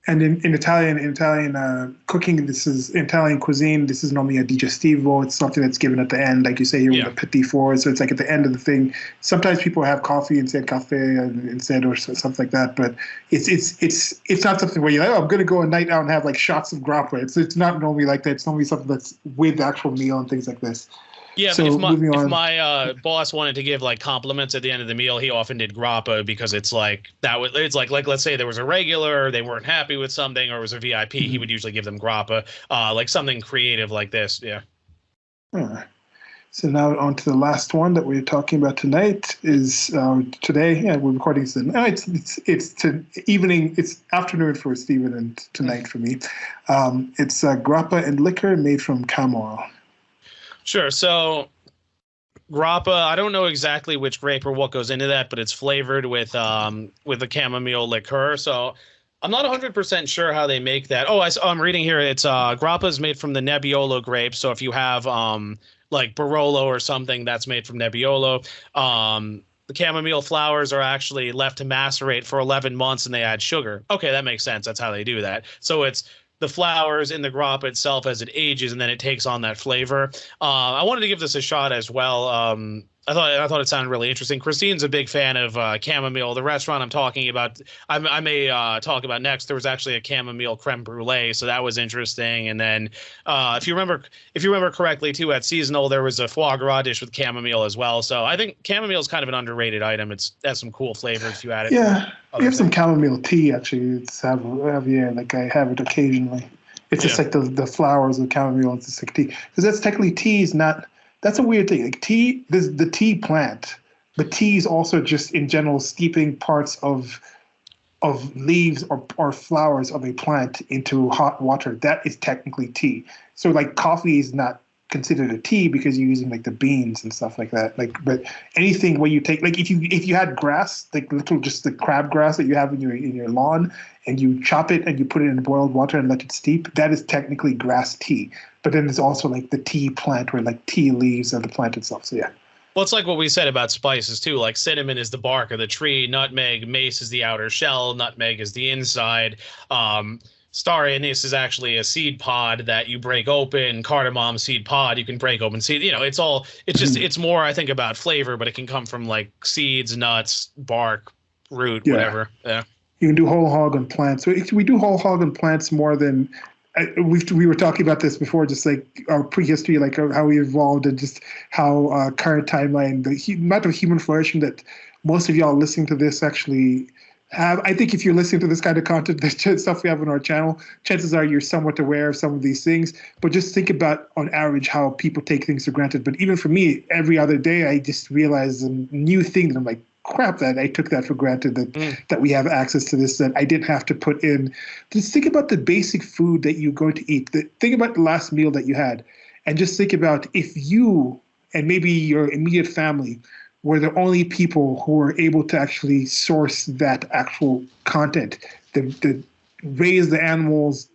Speaker 1: And in Italian cooking, this is Italian cuisine. This is normally a digestivo. It's something that's given at the end, like you say here with the petit four. So it's like at the end of the thing. Sometimes people have coffee instead, cafe instead, or something like that. But it's not something where you're like, oh, I'm going to go a night out and have like shots of grappa. It's not normally like that. It's normally something that's with the actual meal and things like this.
Speaker 2: Yeah, so if my boss wanted to give like compliments at the end of the meal, he often did grappa, because it's like let's say there was a regular, they weren't happy with something, or it was a VIP, he would usually give them grappa, like something creative like this. Yeah.
Speaker 1: So now on to the last one that we're talking about tonight is today. Yeah, we're recording this. It's afternoon for Stephen and tonight for me. It's grappa and liqueur made from chamomile.
Speaker 2: Sure. So grappa, I don't know exactly which grape or what goes into that, but it's flavored with the chamomile liqueur. So I'm not 100% sure how they make that. Oh, I'm reading here. It's grappa is made from the Nebbiolo grape. So if you have like Barolo or something, that's made from Nebbiolo. The chamomile flowers are actually left to macerate for 11 months, and they add sugar. Okay, that makes sense. That's how they do that. So it's the flowers in the grappa itself as it ages, and then it takes on that flavor. I wanted to give this a shot as well. I thought it sounded really interesting. Christine's a big fan of chamomile. The restaurant I'm talking about, I may talk about next. There was actually a chamomile creme brulee, so that was interesting. And then, if you remember correctly, too, at Seasonal there was a foie gras dish with chamomile as well. So I think chamomile is kind of an underrated item. It has some cool flavors if you add it.
Speaker 1: Yeah, we have some chamomile tea actually. Like I have it occasionally. It's just like the flowers of chamomile. It's just like tea, because that's technically tea is not. That's a weird thing. Like tea, there's the tea plant, but tea is also just in general steeping parts of leaves or flowers of a plant into hot water. That is technically tea. So like coffee is not considered a tea because you're using like the beans and stuff like that. Like, but anything where you take, like if you had grass, like just the crabgrass that you have in your lawn, and you chop it and you put it in boiled water and let it steep, that is technically grass tea. But then there's also like the tea plant, where like tea leaves are the plant itself. So yeah.
Speaker 2: Well, it's like what we said about spices too. Like cinnamon is the bark of the tree, nutmeg, mace is the outer shell, nutmeg is the inside. Star anise is actually a seed pod that you break open. Cardamom seed pod, you can break open seed. It's more, I think, about flavor, but it can come from like seeds, nuts, bark, root, whatever. Yeah.
Speaker 1: You can do whole hog on plants. So we do whole hog on plants more than we were talking about this before, just like our prehistory, like how we evolved, and just how current timeline, the amount of human flourishing that most of y'all listening to this actually have. I think if you're listening to this kind of content, the stuff we have on our channel, chances are you're somewhat aware of some of these things. But just think about, on average, how people take things for granted. But even for me, every other day, I just realize a new thing that I'm like, crap, that I took that for granted, that we have access to this, that I didn't have to put in. Just think about the basic food that you're going to eat. Think about the last meal that you had, and just think about if you and maybe your immediate family were the only people who were able to actually source that actual content, the raise the animals,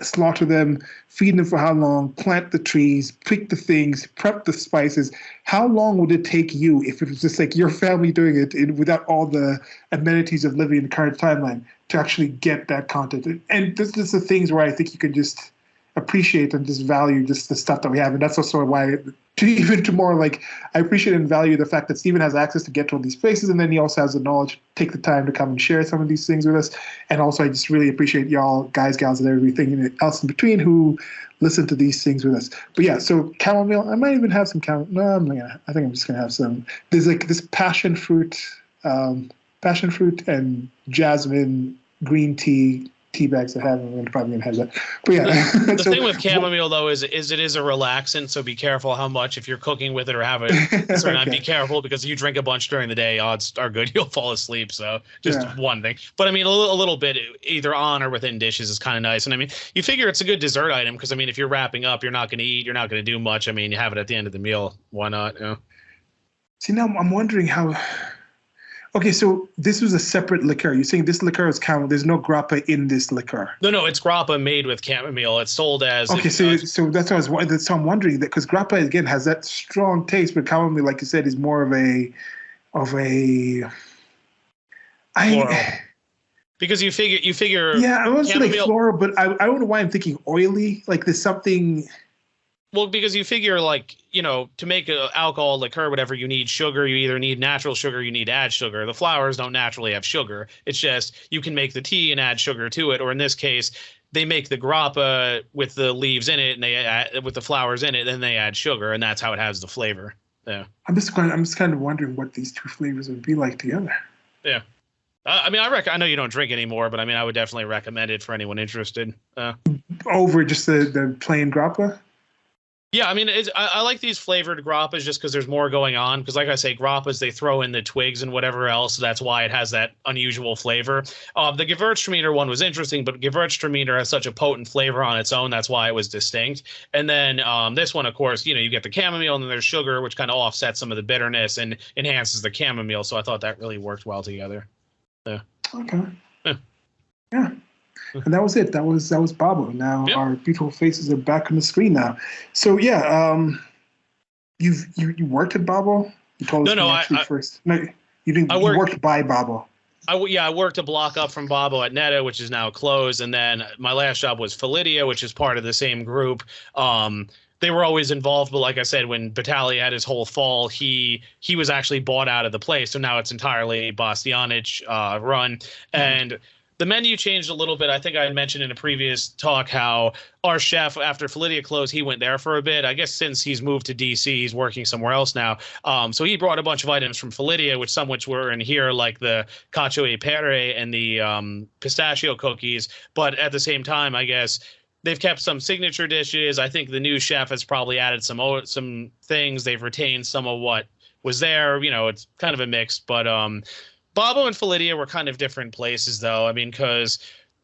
Speaker 1: slaughter them, feed them for how long, plant the trees, pick the things, prep the spices. How long would it take you, if it was just like your family doing it without all the amenities of living in the current timeline, to actually get that content? And this is the things where I think you can just appreciate and just value just the stuff that we have. And that's also why, even tomorrow, like, I appreciate and value the fact that Stephen has access to get to all these places, and then he also has the knowledge, take the time to come and share some of these things with us. And also, I just really appreciate y'all, guys, gals, and everything else in between who listen to these things with us. But yeah, so chamomile, I might even have some chamomile. No, I think I'm just gonna have some. There's like this passion fruit and jasmine green tea bags I have. I'm probably gonna have that. But yeah,
Speaker 2: the thing with chamomile though is it is a relaxant, so be careful how much, if you're cooking with it or have it. So okay. Be careful, because if you drink a bunch during the day, odds are good you'll fall asleep. So just one thing. But I mean, a little bit either on or within dishes is kind of nice. And I mean, you figure it's a good dessert item, because I mean, if you're wrapping up, you're not going to eat, you're not going to do much. I mean, you have it at the end of the meal. Why not? You know?
Speaker 1: See, now I'm wondering how. Okay, so this was a separate liqueur. You're saying this liqueur is chamomile. There's no grappa in this liqueur.
Speaker 2: No, it's grappa made with chamomile. It's sold as.
Speaker 1: Okay, so that's what I'm wondering, that because grappa again has that strong taste, but chamomile, like you said, is more of a.
Speaker 2: Because you figure.
Speaker 1: Yeah, I want to say like floral, but I don't know why I'm thinking oily. Like there's something.
Speaker 2: Well, because you figure, like, you know, to make an alcohol liqueur, whatever, you need sugar. You either need natural sugar, you need add sugar. The flowers don't naturally have sugar. It's just you can make the tea and add sugar to it. Or in this case, they make the grappa with the leaves in it and they add, with the flowers in it, then they add sugar, and that's how it has the flavor. Yeah. I'm just kind of wondering what these two flavors would be like together. Yeah. I mean, I know you don't drink anymore, but I mean, I would definitely recommend it for anyone interested.
Speaker 1: Over just the plain grappa?
Speaker 2: Yeah, I mean, I like these flavored grappas just because there's more going on. Because like I say, grappas, they throw in the twigs and whatever else. So that's why it has that unusual flavor. The gewürztraminer one was interesting, but gewürztraminer has such a potent flavor on its own. That's why it was distinct. And then this one, of course, you know, you get the chamomile and then there's sugar, which kind of offsets some of the bitterness and enhances the chamomile. So I thought that really worked well together. Yeah.
Speaker 1: Okay. Yeah. And that was it. That was Babbo. Now our beautiful faces are back on the screen now. So yeah, you worked at Babbo? You told us I first. No, you didn't. You worked by Babbo.
Speaker 2: I worked a block up from Babbo at Netta, which is now closed, and then my last job was Felidia, which is part of the same group. They were always involved, but like I said, when Battali had his whole fall, he was actually bought out of the place, so now it's entirely Bastianich run, and. The menu changed a little bit. I think I had mentioned in a previous talk how our chef, after Felidia closed, he went there for a bit. I guess since he's moved to DC, he's working somewhere else now. So he brought a bunch of items from Felidia, some which were in here, like the cacio e pepe and the pistachio cookies. But at the same time, I guess they've kept some signature dishes. I think the new chef has probably added some things. They've retained some of what was there. You know, it's kind of a mix, but Babbo and Felidia were kind of different places, though. I mean, because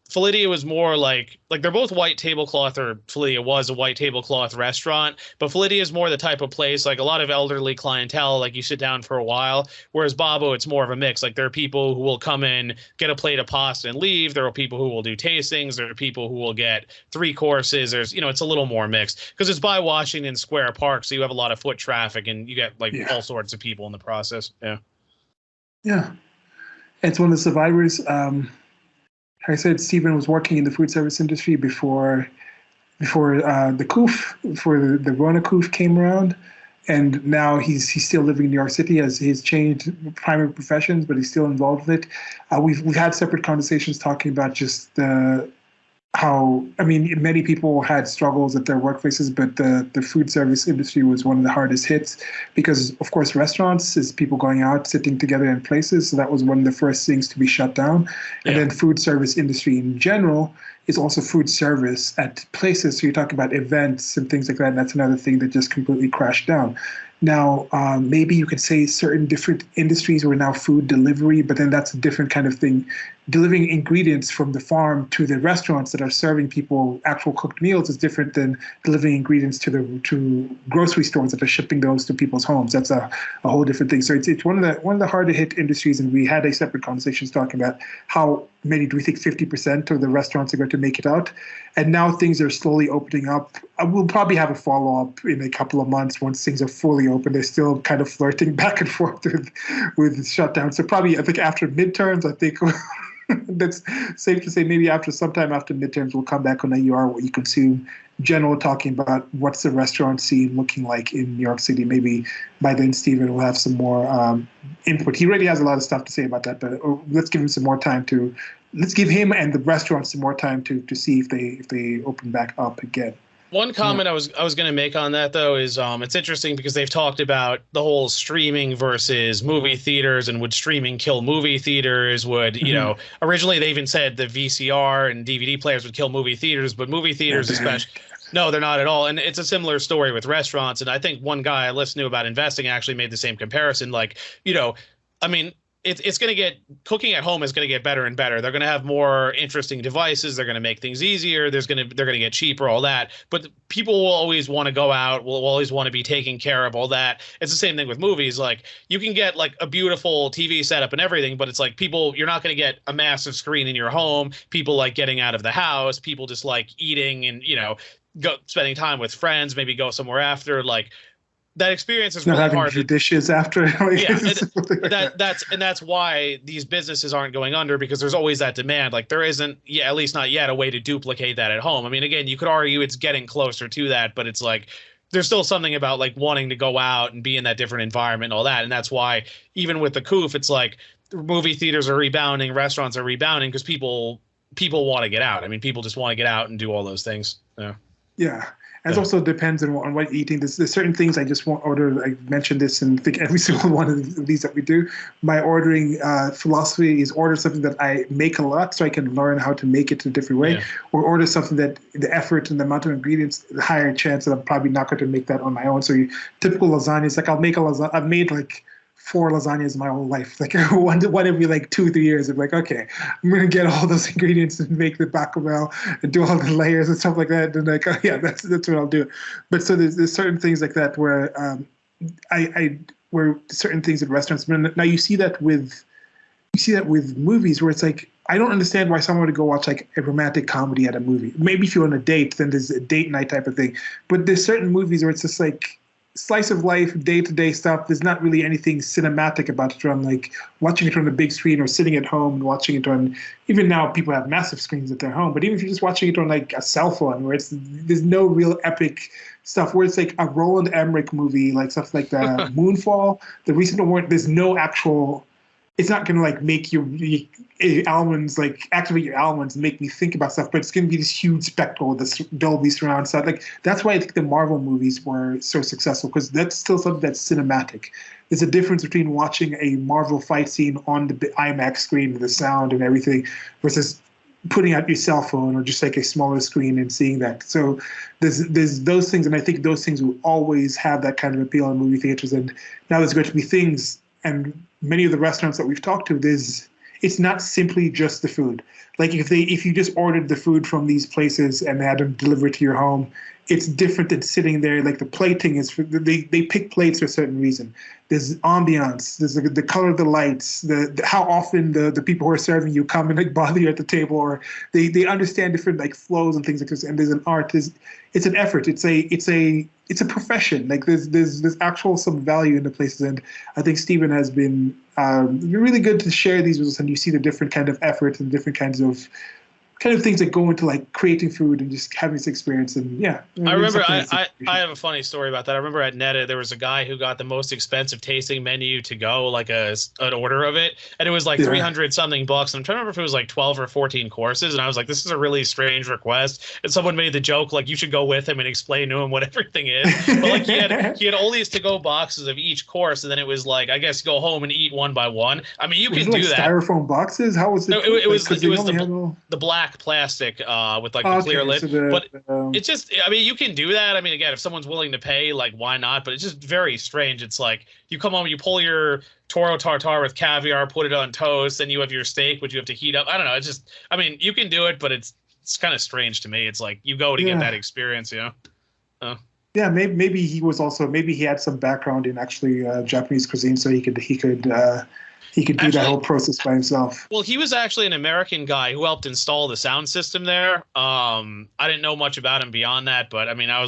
Speaker 2: Felidia was more like they're both white tablecloth, or Felidia was a white tablecloth restaurant, but Felidia is more the type of place, like a lot of elderly clientele, like you sit down for a while, whereas Babbo, it's more of a mix. Like there are people who will come in, get a plate of pasta and leave. There are people who will do tastings. There are people who will get 3 courses. There's, you know, it's a little more mixed because it's by Washington Square Park, so you have a lot of foot traffic and you get all sorts of people in the process. Yeah.
Speaker 1: Yeah. It's one of the survivors. I said Stephen was working in the food service industry before the Rona coup came around, and now he's still living in New York City. As he's changed primary professions, but he's still involved with it. We've had separate conversations talking about just how, I mean, many people had struggles at their workplaces, but the food service industry was one of the hardest hits because, of course, restaurants is people going out, sitting together in places. So that was one of the first things to be shut down. Yeah. And then food service industry in general is also food service at places. So you're talking about events and things like that. And that's another thing that just completely crashed down. Now, maybe you could say certain different industries were now food delivery, but then that's a different kind of thing. Delivering ingredients from the farm to the restaurants that are serving people actual cooked meals is different than delivering ingredients to grocery stores that are shipping those to people's homes. That's a whole different thing. So it's one of the harder hit industries, and we had a separate conversation talking about how many do we think 50% of the restaurants are going to make it out, and now things are slowly opening up. We'll probably have a follow up in a couple of months once things are fully open. They're still kind of flirting back and forth with shutdown. So probably I think after midterms, I think That's safe to say. Maybe after sometime after midterms, we'll come back on AUR, what you consume. General talking about what's the restaurant scene looking like in New York City. Maybe by then Stephen will have some more input. He already has a lot of stuff to say about that, but let's give him some more time to. Let's give him and the restaurants some more time to see if they open back up again.
Speaker 2: One comment I was going to make on that, though, is it's interesting because they've talked about the whole streaming versus movie theaters, and would streaming kill movie theaters? Would, you know, originally they even said the VCR and DVD players would kill movie theaters, but movie theaters especially. No, they're not at all. And it's a similar story with restaurants. And I think one guy I listened to about investing actually made the same comparison. Like, you know, I mean, it's going to get cooking at home is going to get better and better. They're going to have more interesting devices. They're going to make things easier. They're going to get cheaper, all that. But people will always want to go out, will always want to be taken care of, all that. It's the same thing with movies. Like, you can get like a beautiful TV setup and everything, but it's like you're not going to get a massive screen in your home. People like getting out of the house. People just like eating and, you know, spending time with friends, maybe go somewhere after. Like, that experience is really hard.
Speaker 1: Few dishes after.
Speaker 2: Yeah, that's why these businesses aren't going under, because there's always that demand. Like, there isn't, at least not yet, a way to duplicate that at home. I mean, again, you could argue it's getting closer to that, but it's like there's still something about like wanting to go out and be in that different environment and all that. And that's why even with the COOF, it's like movie theaters are rebounding, restaurants are rebounding, because people want to get out. I mean, people just want to get out and do all those things. Yeah.
Speaker 1: Yeah. And it also depends on what you're eating. There's certain things I just won't order. I mentioned this in, I think, every single one of these that we do. My ordering philosophy is order something that I make a lot so I can learn how to make it in a different way, or order something that the effort and the amount of ingredients, the higher chance that I'm probably not going to make that on my own. So typical lasagnas, like I'll make a lasagna. I've made like 4 lasagnas my whole life. Like one every like 2-3 years. I'm like, okay, I'm gonna get all those ingredients and make the bechamel and do all the layers and stuff like that. And like, oh, yeah, that's what I'll do. But so there's certain things like that where where certain things at restaurants. Now you see that with movies where it's like, I don't understand why someone would go watch like a romantic comedy at a movie. Maybe if you're on a date, then there's a date night type of thing. But there's certain movies where it's just like slice of life, day-to-day stuff. There's not really anything cinematic about it. I'm like watching it on the big screen or sitting at home and watching it on, even now people have massive screens at their home, but even if you're just watching it on like a cell phone where there's no real epic stuff, where it's like a Roland Emmerich movie, like stuff like the Moonfall, the recent one, there's no actual, it's not going to like make your almonds, like activate your almonds and make me think about stuff, but it's going to be this huge spectacle, this Dolby surround sound. Like, that's why I think the Marvel movies were so successful, because that's still something that's cinematic. There's a difference between watching a Marvel fight scene on the IMAX screen with the sound and everything versus putting out your cell phone or just like a smaller screen and seeing that. So there's those things, and I think those things will always have that kind of appeal in movie theaters. And now there's going to be things, and many of the restaurants that we've talked to, it's not simply just the food. Like if you just ordered the food from these places and had them delivered to your home, it's different than sitting there. Like the plating is, they pick plates for a certain reason. There's ambiance, there's the color of the lights, the how often the people who are serving you come and like bother you at the table, or they understand different like flows and things like this. And there's an art, it's an effort, it's a profession. Like there's actual some value in the places. And I think Stephen has been really good to share these with us, and you see the different kind of effort and different kinds of things that go into like creating food and just having this experience. And yeah,
Speaker 2: I remember I have a funny story about that. I remember at Netta there was a guy who got the most expensive tasting menu to go, like an order of it, and it was like 300 something bucks. And I'm trying to remember if it was like 12 or 14 courses, and I was like, this is a really strange request. And someone made the joke like, you should go with him and explain to him what everything is. But like he had all these to-go boxes of each course, and then it was like, I guess go home and eat one by one. I mean, you can do that.
Speaker 1: Styrofoam boxes? How was it?
Speaker 2: No, it was the black plastic with like the clear lid, so but it's just, I mean, you can do that. I mean, again, if someone's willing to pay, like, why not? But it's just very strange. It's like you come home, you pull your toro tartare with caviar, put it on toast, then you have your steak, which you have to heat up. I don't know. It's just, I mean, you can do it, but it's kind of strange to me. It's like you go to get that experience, you know.
Speaker 1: Yeah, maybe he was also, maybe he had some background in actually Japanese cuisine, so he could do that whole process by himself. Well,
Speaker 2: he was actually an American guy who helped install the sound system there. I didn't know much about him beyond that, but I mean, I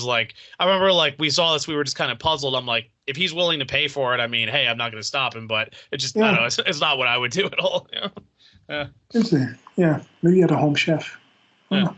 Speaker 2: remember like we saw this, we were just kind of puzzled. I'm like, if he's willing to pay for it, I mean, hey, I'm not going to stop him, but it just, I don't know, it's not what I would do at all. You know? Yeah.
Speaker 1: Interesting. Yeah, maybe you had a home chef.
Speaker 2: Yeah.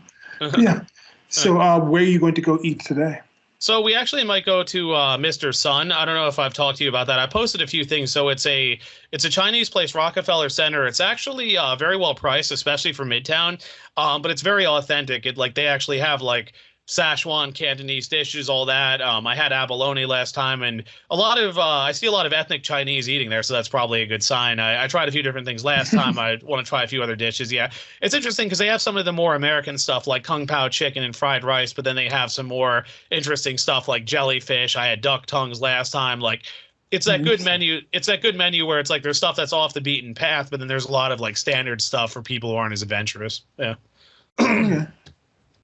Speaker 1: Yeah. So where are you going to go eat today?
Speaker 2: So we actually might go to Mr. Sun. I don't know if I've talked to you about that. I posted a few things. So it's a Chinese place, Rockefeller Center. It's actually very well priced, especially for Midtown. But it's very authentic. They actually have like Szechuan, Cantonese dishes, all that. I had abalone last time, and I see a lot of ethnic Chinese eating there, so that's probably a good sign. I tried a few different things last time. I want to try a few other dishes. Yeah, it's interesting because they have some of the more American stuff like kung pao chicken and fried rice, but then they have some more interesting stuff like jellyfish. I had duck tongues last time. Like it's that good menu. It's that good menu where it's like there's stuff that's off the beaten path, but then there's a lot of like standard stuff for people who aren't as adventurous. Yeah.
Speaker 1: Okay.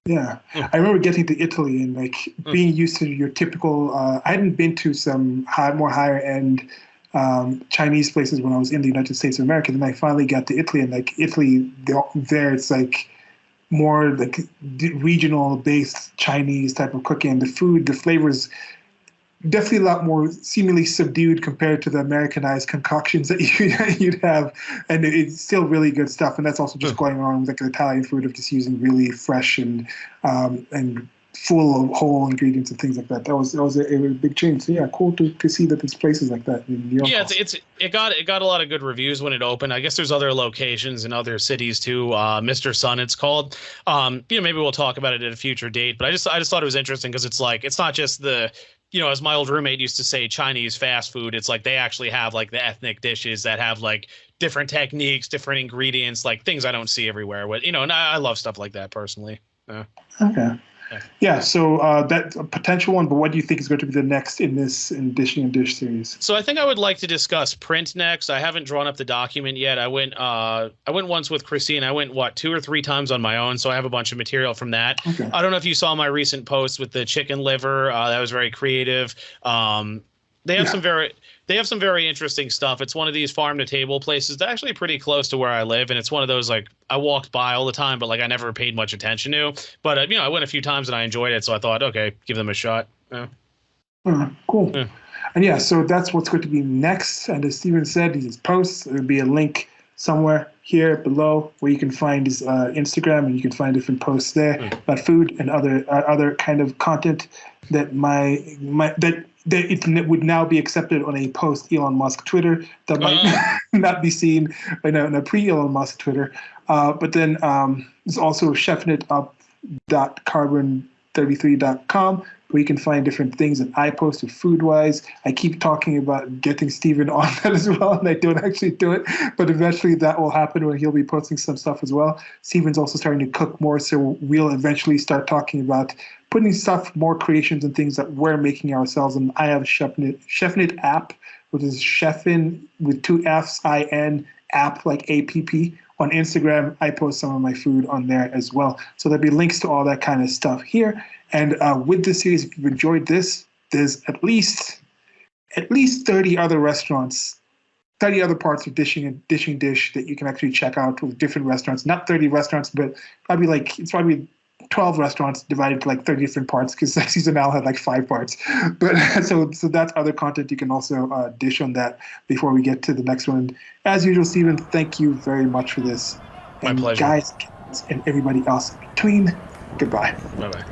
Speaker 1: Yeah, I remember getting to Italy and like being used to your typical. I hadn't been to some more higher end Chinese places when I was in the United States of America. Then I finally got to Italy, and like Italy, there it's like more like regional based Chinese type of cooking. And the food, the flavors, definitely a lot more seemingly subdued compared to the Americanized concoctions that you'd have, and it's still really good stuff. And that's also just going on with like an Italian food of just using really fresh and full of whole ingredients and things like that. That was a big change. So yeah, cool to see that there's places like that in New York.
Speaker 2: Yeah, it got a lot of good reviews when it opened. I guess there's other locations in other cities too. Mr. Sun, it's called. Maybe we'll talk about it at a future date. But I just thought it was interesting because it's like it's not just the as my old roommate used to say, Chinese fast food. It's like they actually have like the ethnic dishes that have like different techniques, different ingredients, like things I don't see everywhere. And I love stuff like that personally. Yeah.
Speaker 1: Okay. Yeah, so that's a potential one, but what do you think is going to be the next in Dishing and Dish series?
Speaker 2: So I think I would like to discuss print next. I haven't drawn up the document yet. I went once with Christine. I went 2 or 3 times on my own, so I have a bunch of material from that.
Speaker 1: Okay.
Speaker 2: I don't know if you saw my recent post with the chicken liver. That was very creative. They have some very interesting stuff. It's one of these farm to table places that's actually pretty close to where I live, and it's one of those like I walked by all the time, but like I never paid much attention to. But I went a few times and I enjoyed it, so I thought, okay, give them a shot. Yeah.
Speaker 1: Cool.
Speaker 2: Yeah.
Speaker 1: And yeah, so that's what's going to be next. And as Stephen said, his posts. There'll be a link somewhere here below where you can find his Instagram, and you can find different posts there about food and other kind of content that it would now be accepted on a post Elon Musk Twitter that might not be seen in a pre-Elon Musk Twitter. But then there's also chefnitup.carbon33.com where you can find different things that I post food-wise. I keep talking about getting Stephen on that as well, and I don't actually do it. But eventually that will happen when he'll be posting some stuff as well. Stephen's also starting to cook more, so we'll eventually start talking about putting stuff, more creations and things that we're making ourselves. And I have Chefnit app, which is Chefin with 2 F's, I-N, app like APP. On Instagram, I post some of my food on there as well. So there'll be links to all that kind of stuff here. And with this series, if you've enjoyed this, there's at least 30 other restaurants, 30 other parts of Dishing Dish that you can actually check out with different restaurants. Not 30 restaurants, but it's probably 12 restaurants divided to like 30 different parts, because Seasonal had like 5 parts. But so that's other content you can also dish on that before we get to the next one. As usual, Stephen, thank you very much for this.
Speaker 2: My pleasure.
Speaker 1: Guys and everybody else in between, goodbye.
Speaker 2: Bye-bye.